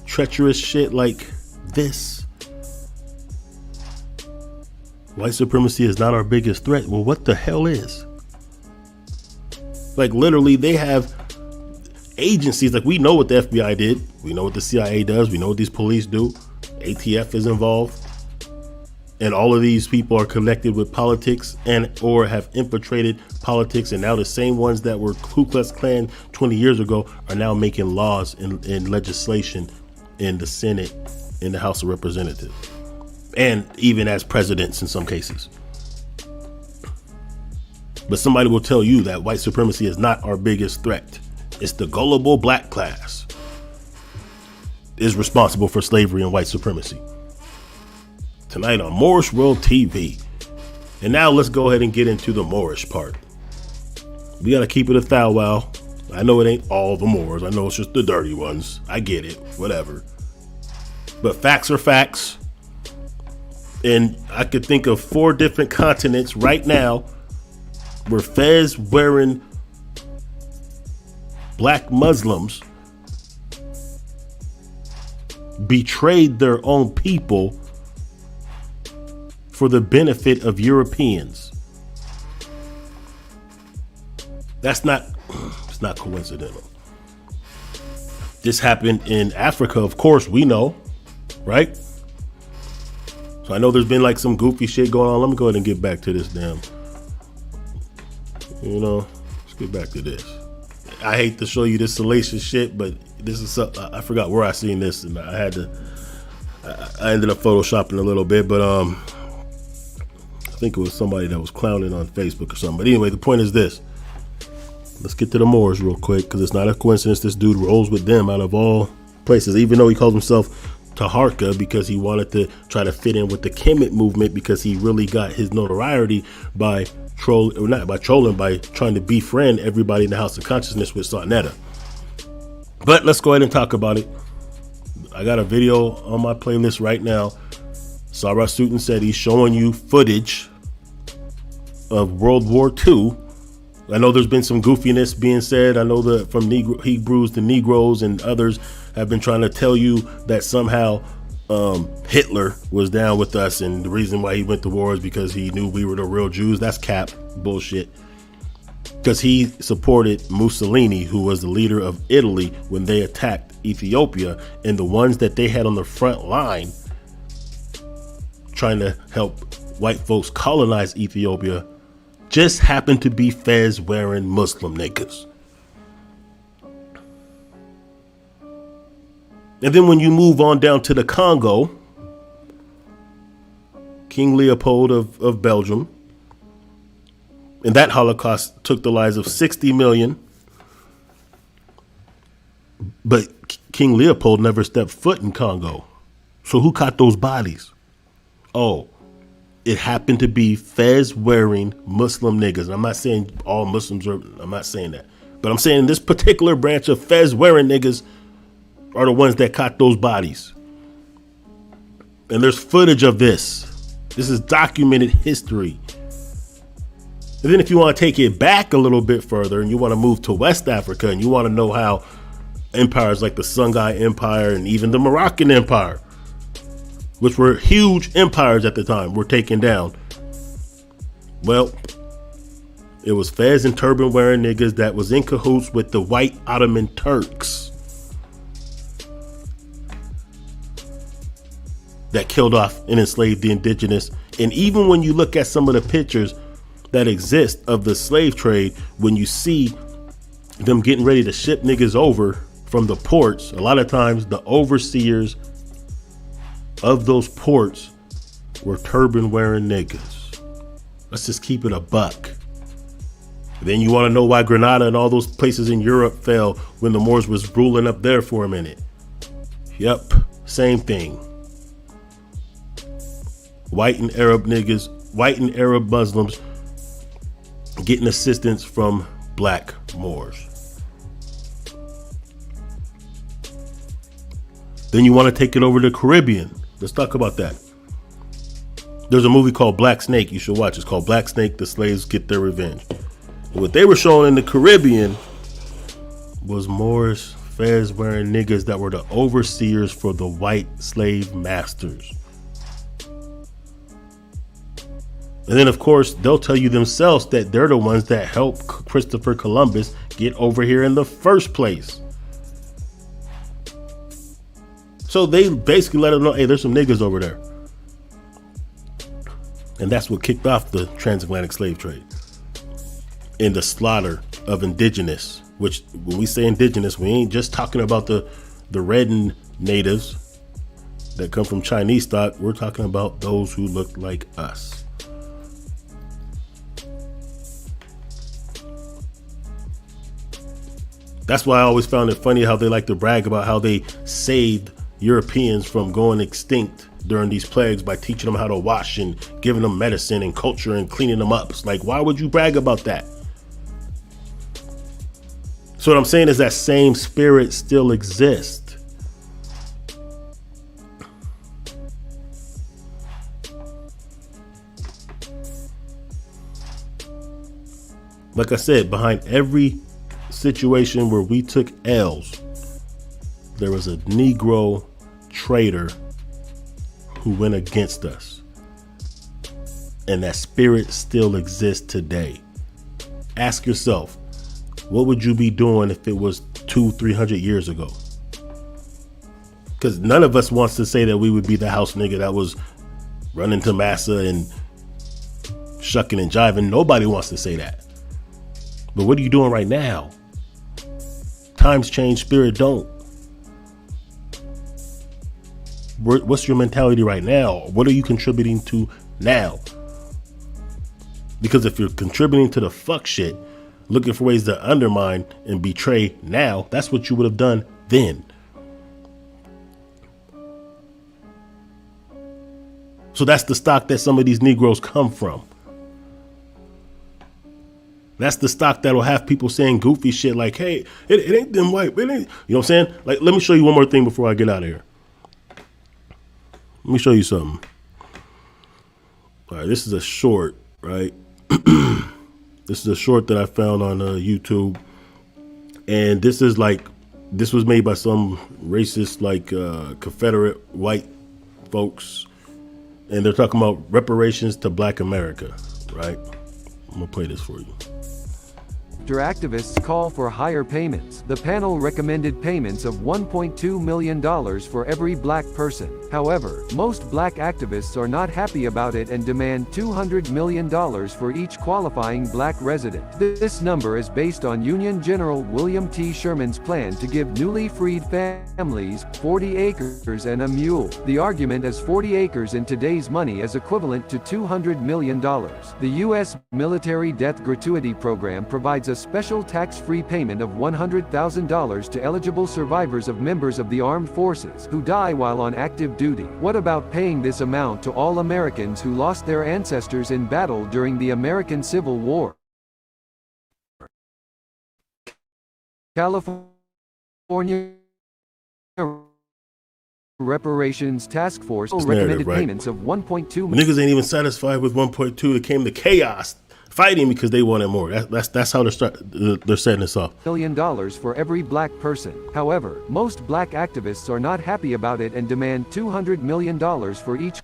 treacherous shit like this, white supremacy is not our biggest threat. Well, what the hell is? Like, literally, they have agencies. Like, we know what the FBI did. We know what the CIA does. We know what these police do. ATF is involved. And all of these people are connected with politics and or have infiltrated politics. And now the same ones that were Ku Klux Klan 20 years ago are now making laws and legislation in the Senate, in the House of Representatives, and even as presidents in some cases. But somebody will tell you that white supremacy is not our biggest threat. It's the gullible black class is responsible for slavery and white supremacy. Tonight on Moorish World TV. And now let's go ahead and get into the Moorish part. We got to keep it a thou wow. I know it ain't all the Moors. I know it's just the dirty ones. I get it. Whatever. But facts are facts. And I could think of 4 different continents right now where fez wearing black Muslims betrayed their own people for the benefit of Europeans. It's not coincidental. This happened in Africa, of course, we know, right? So I know there's been like some goofy shit going on. Let me go ahead and get back to this damn, let's get back to this. I hate to show you this salacious shit, but this is I forgot where I seen this, and I ended up photoshopping a little bit, but I think it was somebody that was clowning on Facebook or something. But anyway, the point is this. Let's get to the Moors real quick, because it's not a coincidence this dude rolls with them out of all places, even though he calls himself Taharka because he wanted to try to fit in with the Kemet movement, because he really got his notoriety by trying to befriend everybody in the House of Consciousness with Sarnetta. But let's go ahead and talk about it. I got a video on my playlist right now. Sarah Sutin said he's showing you footage of World War II. I know there's been some goofiness being said. I know that from Hebrews to Negroes and others have been trying to tell you that somehow Hitler was down with us, and the reason why he went to war is because he knew we were the real Jews. That's cap bullshit. Because he supported Mussolini, who was the leader of Italy when they attacked Ethiopia, and the ones that they had on the front line trying to help white folks colonize Ethiopia just happened to be fez wearing Muslim niggas. And then when you move on down to the Congo, King Leopold of Belgium, and that Holocaust took the lives of 60 million. But King Leopold never stepped foot in Congo. So who caught those bodies? Oh, it happened to be fez wearing Muslim niggas. And I'm not saying all Muslims are, I'm not saying that. But I'm saying this particular branch of fez wearing niggas are the ones that caught those bodies. And there's footage of this. This is documented history. And then if you want to take it back a little bit further and you want to move to West Africa and you want to know how empires like the Songhai Empire and even the Moroccan Empire, which were huge empires at the time, were taken down. Well, it was fez and turban wearing niggas that was in cahoots with the white Ottoman Turks that killed off and enslaved the indigenous. And even when you look at some of the pictures that exist of the slave trade, when you see them getting ready to ship niggas over from the ports, a lot of times the overseers of those ports were turban wearing niggas. Let's just keep it a buck. Then you want to know why Grenada and all those places in Europe fell when the Moors was ruling up there for a minute. Yep, same thing. White and Arab Muslims getting assistance from black Moors. Then you want to take it over to the Caribbean. Let's talk about that. There's a movie called Black Snake you should watch. It's called Black Snake, The Slaves Get Their Revenge. And what they were showing in the Caribbean was Moors, fez wearing niggas that were the overseers for the white slave masters. And then, of course, they'll tell you themselves that they're the ones that helped Christopher Columbus get over here in the first place. So they basically let them know, hey, there's some niggas over there. And that's what kicked off the transatlantic slave trade and the slaughter of indigenous, which when we say indigenous, we ain't just talking about the red natives that come from Chinese stock. We're talking about those who look like us. That's why I always found it funny how they like to brag about how they saved Europeans from going extinct during these plagues by teaching them how to wash and giving them medicine and culture and cleaning them up. It's like, why would you brag about that? So what I'm saying is that same spirit still exists. Like I said, behind every situation where we took L's, there was a Negro traitor who went against us. And that spirit still exists today. Ask yourself, what would you be doing if it was 200-300 years ago? Because none of us wants to say that we would be the house nigga that was running to massa and shucking and jiving. Nobody wants to say that. But what are you doing right now? Times change, spirit don't. What's your mentality right now? What are you contributing to now? Because if you're contributing to the fuck shit, looking for ways to undermine and betray now, that's what you would have done then. So that's the stock that some of these Negroes come from. That's the stock that'll have people saying goofy shit like, hey, it ain't them white. It ain't. You know what I'm saying? Like, let me show you one more thing before I get out of here. Let me show you something. All right, this is a short, right? This is a short that I found on YouTube. And this was made by some racist, Confederate white folks. And they're talking about reparations to Black America, right? I'm going to play this for you. After activists call for higher payments, the panel recommended payments of $1.2 million for every black person. However, most black activists are not happy about it and demand $200 million for each qualifying black resident. This number is based on Union General William T. Sherman's plan to give newly freed families 40 acres and a mule. The argument is 40 acres in today's money is equivalent to $200 million. The U.S. Military Death Gratuity Program provides a special tax-free payment of $100,000 to eligible survivors of members of the armed forces who die while on active duty. What about paying this amount to all Americans who lost their ancestors in battle during the American Civil War? California Reparations Task Force recommended payments of $1.2 million. Niggas ain't even satisfied with 1.2. They came to chaos, fighting because they wanted more. That's how they're setting this off. $1 million for every black person. However, most black activists are not happy about it and demand $200 million for each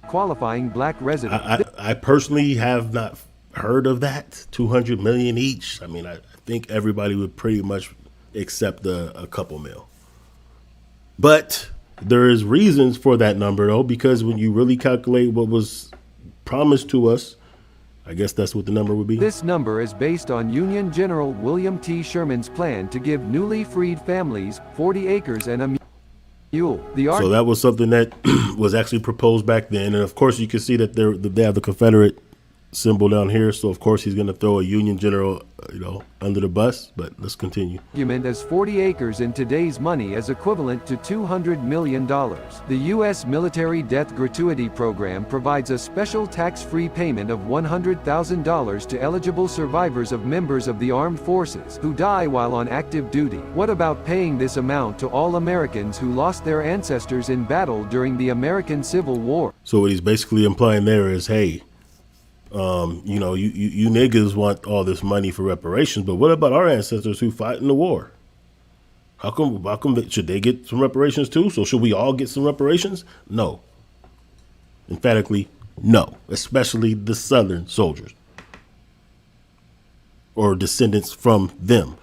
qualifying black resident. I personally have not heard of that. 200 million each. I mean, I think everybody would pretty much accept a couple mil. But there is reasons for that number, though, because when you really calculate what was promised to us, I guess that's what the number would be. This number is based on Union General William T. Sherman's plan to give newly freed families 40 acres and a mule. So that was something that was actually proposed back then. And of course, you can see that they have the Confederate symbol down here. So of course he's going to throw a Union general, under the bus. But let's continue. Argument as 40 acres in today's money is equivalent to $200 million. The U.S. Military Death Gratuity Program provides a special tax-free payment of $100,000 to eligible survivors of members of the armed forces who die while on active duty. What about paying this amount to all Americans who lost their ancestors in battle during the American Civil War? So what he's basically implying there is, hey, you niggas want all this money for reparations, but what about our ancestors who fought in the war? How come should they get some reparations too? So should we all get some reparations? No. Emphatically, no. Especially the Southern soldiers or descendants from them.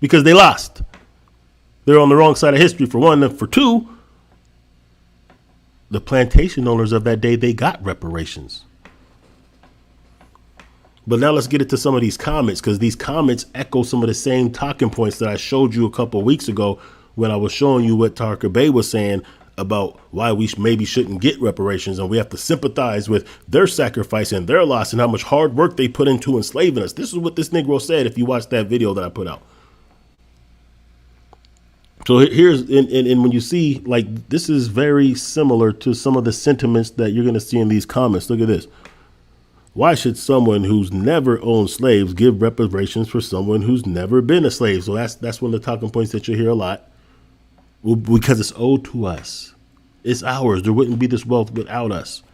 Because they lost. They're on the wrong side of history, for one. And for two, the plantation owners of that day, they got reparations. But now let's get into some of these comments, because these comments echo some of the same talking points that I showed you a couple of weeks ago when I was showing you what Taharka Bey was saying about why we maybe shouldn't get reparations, and we have to sympathize with their sacrifice and their loss and how much hard work they put into enslaving us. This is what this Negro said if you watch that video that I put out. So here's, and when you see, like, this is very similar to some of the sentiments that you're going to see in these comments. Look at this. Why should someone who's never owned slaves give reparations for someone who's never been a slave? So that's one of the talking points that you hear a lot. Well, because it's owed to us. It's ours. There wouldn't be this wealth without us.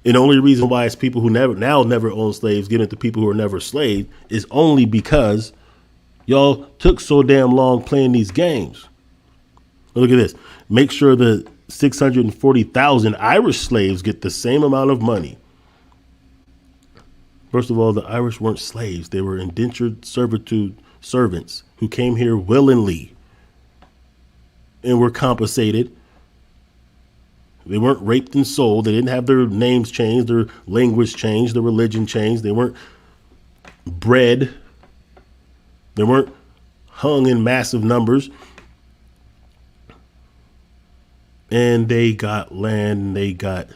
And the only reason why it's people who never owned slaves getting to people who are never slaved is only because y'all took so damn long playing these games. Look at this. Make sure the 640,000 Irish slaves get the same amount of money. First of all, the Irish weren't slaves. They were indentured servitude servants who came here willingly and were compensated. They weren't raped and sold. They didn't have their names changed, their language changed, their religion changed. They weren't bred. They weren't hung in massive numbers. And they got land, and they got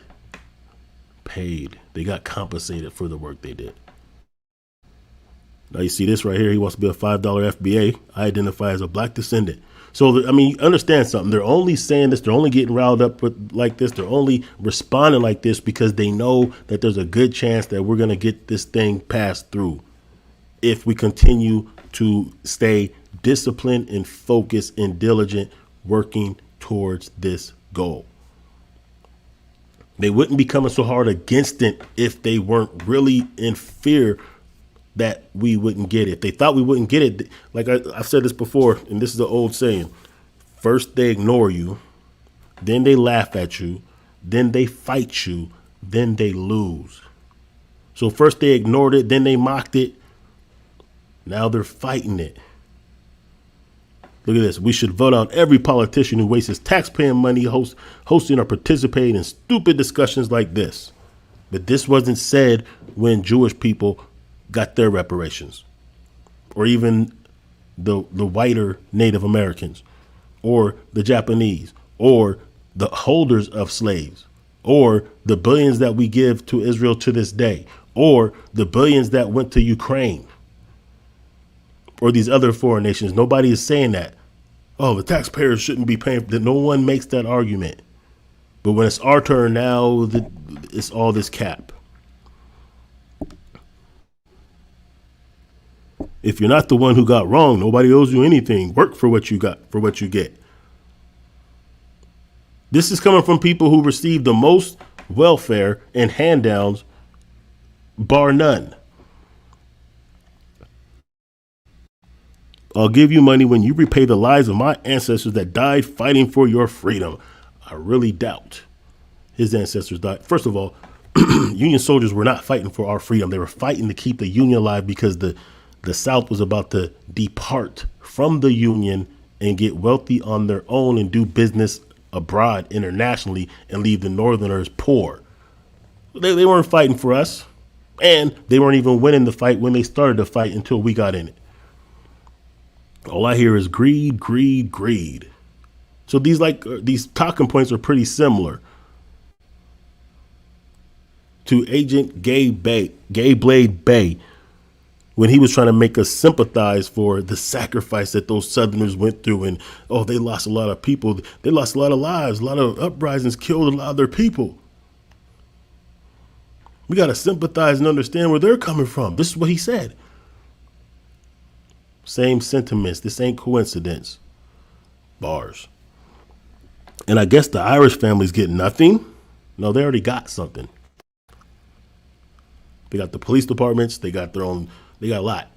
paid. They got compensated for the work they did. Now you see this right here. He wants to be a $5 FBA. I identify as a black descendant. So, I mean, understand something. They're only saying this. They're only getting riled up like this. They're only responding like this because they know that there's a good chance that we're going to get this thing passed through if we continue to stay disciplined and focused and diligent working towards this goal. They wouldn't be coming so hard against it if they weren't really in fear that we wouldn't get it. If they thought we wouldn't get it, like I've said this before, and this is an old saying, first they ignore you, then they laugh at you, then they fight you, then they lose. So first they ignored it, then they mocked it, now they're fighting it. Look at this. We should vote out every politician who wastes his taxpaying money hosting or participating in stupid discussions like this. But this wasn't said when Jewish people got their reparations, or even the whiter Native Americans, or the Japanese, or the holders of slaves, or the billions that we give to Israel to this day, or the billions that went to Ukraine, or these other foreign nations. Nobody is saying that. Oh, the taxpayers shouldn't be paying. That no one makes that argument. But when it's our turn now, it's all this cap. If you're not the one who got wrong, nobody owes you anything. Work for what you got, for what you get. This is coming from people who receive the most welfare and handouts, bar none. I'll give you money when you repay the lives of my ancestors that died fighting for your freedom. I really doubt his ancestors died. First of all, Union soldiers were not fighting for our freedom. They were fighting to keep the Union alive because the South was about to depart from the Union and get wealthy on their own and do business abroad internationally and leave the Northerners poor. They weren't fighting for us, and they weren't even winning the fight when they started the fight until we got in it. All I hear is greed, greed, greed. So these talking points are pretty similar. to Agent Gay Blade Bay, when he was trying to make us sympathize for the sacrifice that those Southerners went through. And, oh, they lost a lot of people. They lost a lot of lives. A lot of uprisings killed a lot of their people. We got to sympathize and understand where they're coming from. This is what he said. Same sentiments. This ain't coincidence. Bars. And I guess the Irish families get nothing. No, they already got something. They got the police departments. They got their own. They got a lot.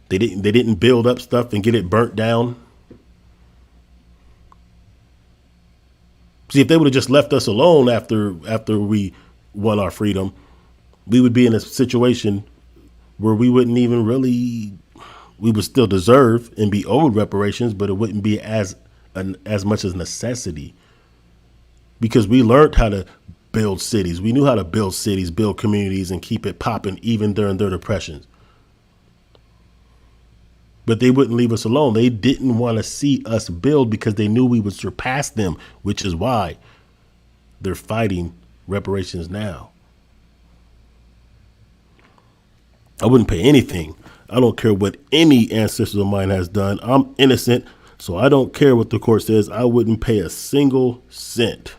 They didn't build up stuff and get it burnt down. See, if they would have just left us alone after we won our freedom, we would be in a situation where we wouldn't even really. We would still deserve and be owed reparations, but it wouldn't be as much as necessity, because we learned how to build cities. We knew how to build cities, build communities, and keep it popping even during their depressions. But they wouldn't leave us alone. They didn't want to see us build because they knew we would surpass them, which is why they're fighting reparations now. I wouldn't pay anything. I don't care what any ancestors of mine has done. I'm innocent, so I don't care what the court says. I wouldn't pay a single cent.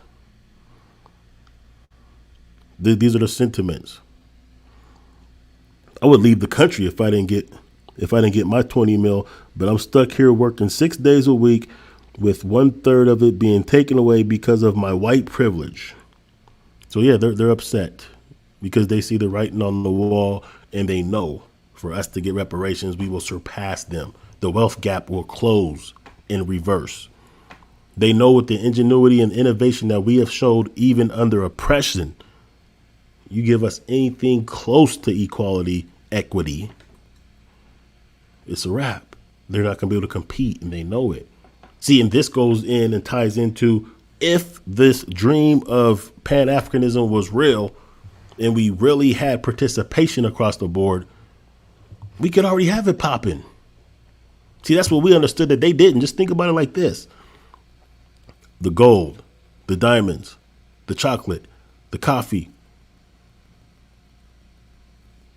These are the sentiments. I would leave the country if I didn't get my 20 mil, but I'm stuck here working 6 days a week with 1/3 of it being taken away because of my white privilege. So yeah, they're upset because they see the writing on the wall, and they know for us to get reparations, we will surpass them. The wealth gap will close in reverse. They know with the ingenuity and innovation that we have showed even under oppression, you give us anything close to equality, equity, it's a wrap. They're not going to be able to compete, and they know it. See, and this goes in and ties into, if this dream of Pan-Africanism was real and we really had participation across the board, we could already have it popping. See, that's what we understood that they didn't. Just think about it like this. The gold, the diamonds, the chocolate, the coffee,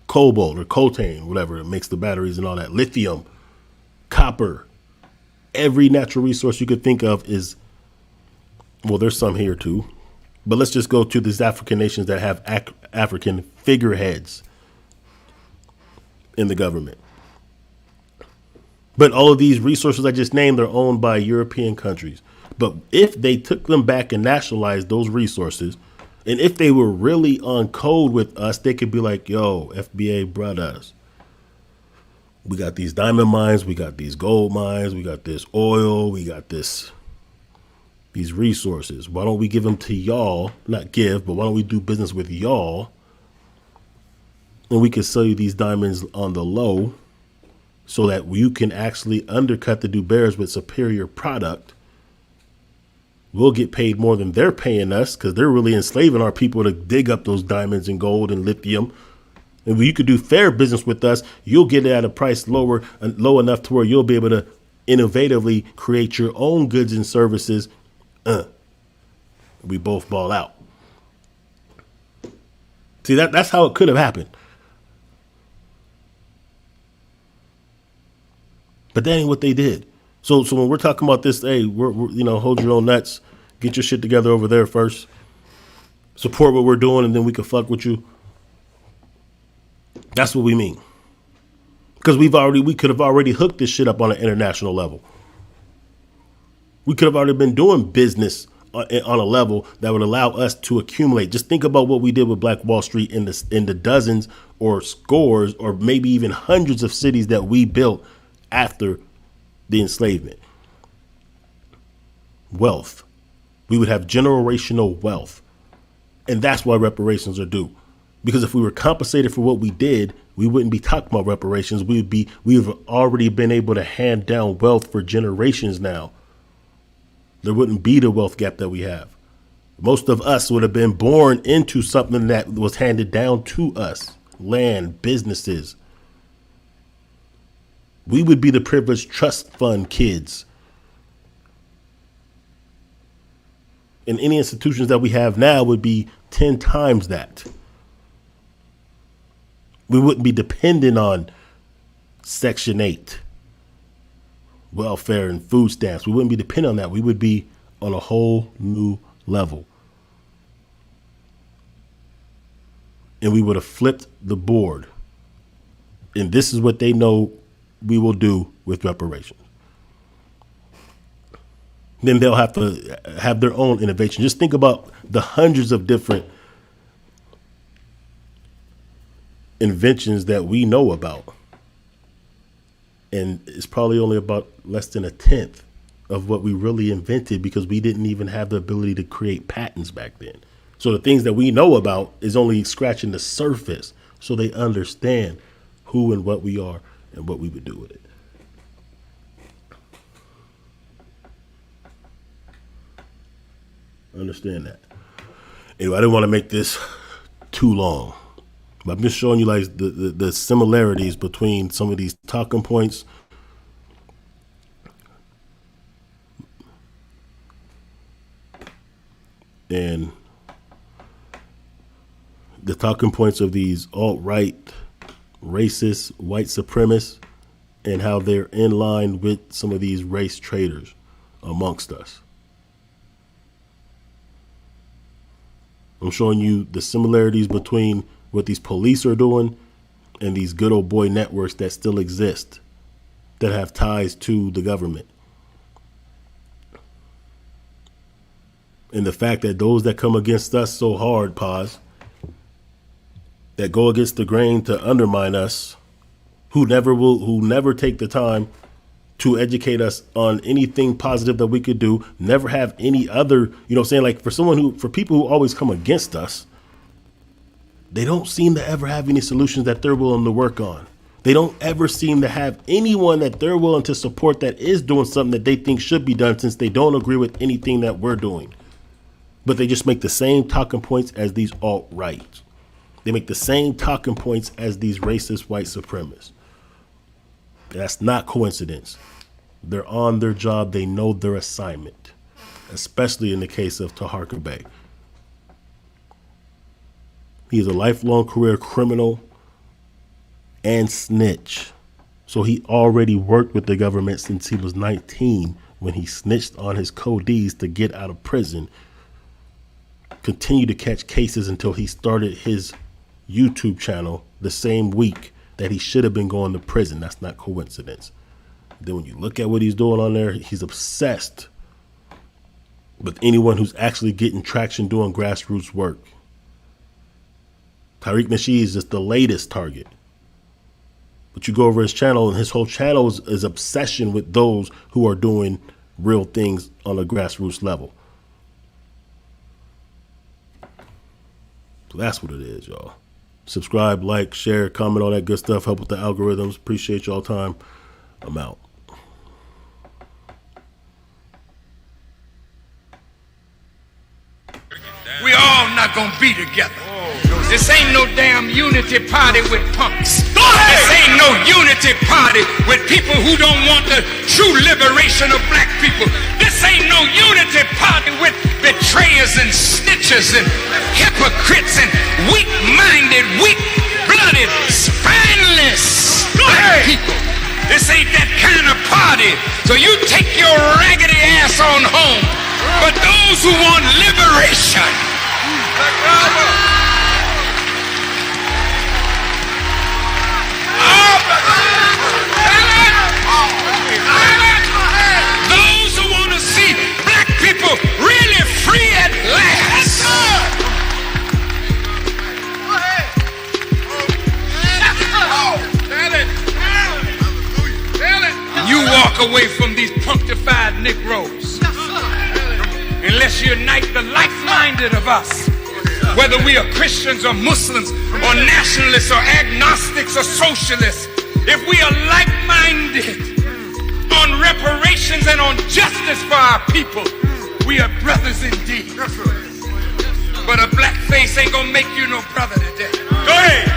cobalt or coltan, whatever, it makes the batteries and all that, lithium, copper, every natural resource you could think of is, well, there's some here too, but let's just go to these African nations that have African figureheads in the government. But all of these resources I just named are owned by European countries. But if they took them back and nationalized those resources, and if they were really on code with us, they could be like, yo, FBA brothers, we got these diamond mines, we got these gold mines, we got this oil, we got these resources. Why don't we give them to y'all? Not give, but why don't we do business with y'all? And we can sell you these diamonds on the low so that you can actually undercut the DuBears with superior product. We'll get paid more than they're paying us because they're really enslaving our people to dig up those diamonds and gold and lithium. And when you could do fair business with us, you'll get it at a price low enough to where you'll be able to innovatively create your own goods and services. We both ball out. See, that's how it could have happened. But that ain't what they did. So when we're talking about this, hey, we're hold your own nuts, get your shit together over there first, support what we're doing, and then we can fuck with you. That's what we mean. Because we could have already hooked this shit up on an international level. We could have already been doing business on a level that would allow us to accumulate. Just think about what we did with Black Wall Street in the dozens or scores or maybe even hundreds of cities that we built after the enslavement. Wealth. We would have generational wealth. And that's why reparations are due. Because if we were compensated for what we did, we wouldn't be talking about reparations. We've already been able to hand down wealth for generations now. There wouldn't be the wealth gap that we have. Most of us would have been born into something that was handed down to us. Land, businesses. We would be the privileged trust fund kids. And any institutions that we have now would be 10 times that. We wouldn't be dependent on Section 8, welfare and food stamps. We wouldn't be dependent on that. We would be on a whole new level. And we would have flipped the board. And this is what they know we will do with reparations. Then they'll have to have their own innovation. Just think about the hundreds of different inventions that we know about. And it's probably only about less than a tenth of what we really invented because we didn't even have the ability to create patents back then. So the things that we know about is only scratching the surface so they understand who and what we are and what we would do with it. Understand that. Anyway, I didn't want to make this too long, but I'm just showing you like the similarities between some of these talking points. And the talking points of these alt-right, racist, white supremacists, and how they're in line with some of these race traitors amongst us. I'm showing you the similarities between what these police are doing and these good old boy networks that still exist that have ties to the government. And the fact that those that come against us so hard, that go against the grain to undermine us, who never take the time to educate us on anything positive that we could do, never have any other, you know what I'm saying? Like for people who always come against us, they don't seem to ever have any solutions that they're willing to work on. They don't ever seem to have anyone that they're willing to support that is doing something that they think should be done, since they don't agree with anything that we're doing. But they just make the same talking points as these alt-right. They make the same talking points as these racist white supremacists. That's not coincidence. They're on their job. They know their assignment, especially in the case of Taharka Bey. He is a lifelong career criminal and snitch. So he already worked with the government since he was 19 when he snitched on his co-Ds to get out of prison. Continued to catch cases until he started his YouTube channel the same week that he should have been going to prison. That's not coincidence. Then when you look at what he's doing on there, he's obsessed with anyone who's actually getting traction doing grassroots work. Tariq Nasheed is just the latest target. But you go over his channel, and his whole channel is obsession with those who are doing real things on a grassroots level. So that's what it is, y'all. Subscribe, like, share, comment, all that good stuff. Help with the algorithms. Appreciate y'all time. I'm out. We all not gonna be together. This ain't no damn unity party with punks. This ain't no unity party with people who don't want the true liberation of black people. This ain't no unity party with betrayers and snitchers and hypocrites and weak-minded, weak-blooded, spineless black people. This ain't that kind of party. So you take your raggedy ass on home. But those who want liberation, those who want to see black people really free at last, you walk away from these punctified Negroes unless you unite the like-minded of us, whether we are Christians or Muslims or nationalists or agnostics or socialists. If we are like-minded on reparations and on justice for our people, we are brothers indeed. But a black face ain't gonna make you no brother today. Go ahead.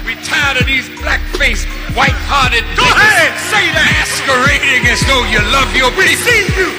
We tired of these black-faced, white-hearted niggas masquerading as though you love your people. We see you.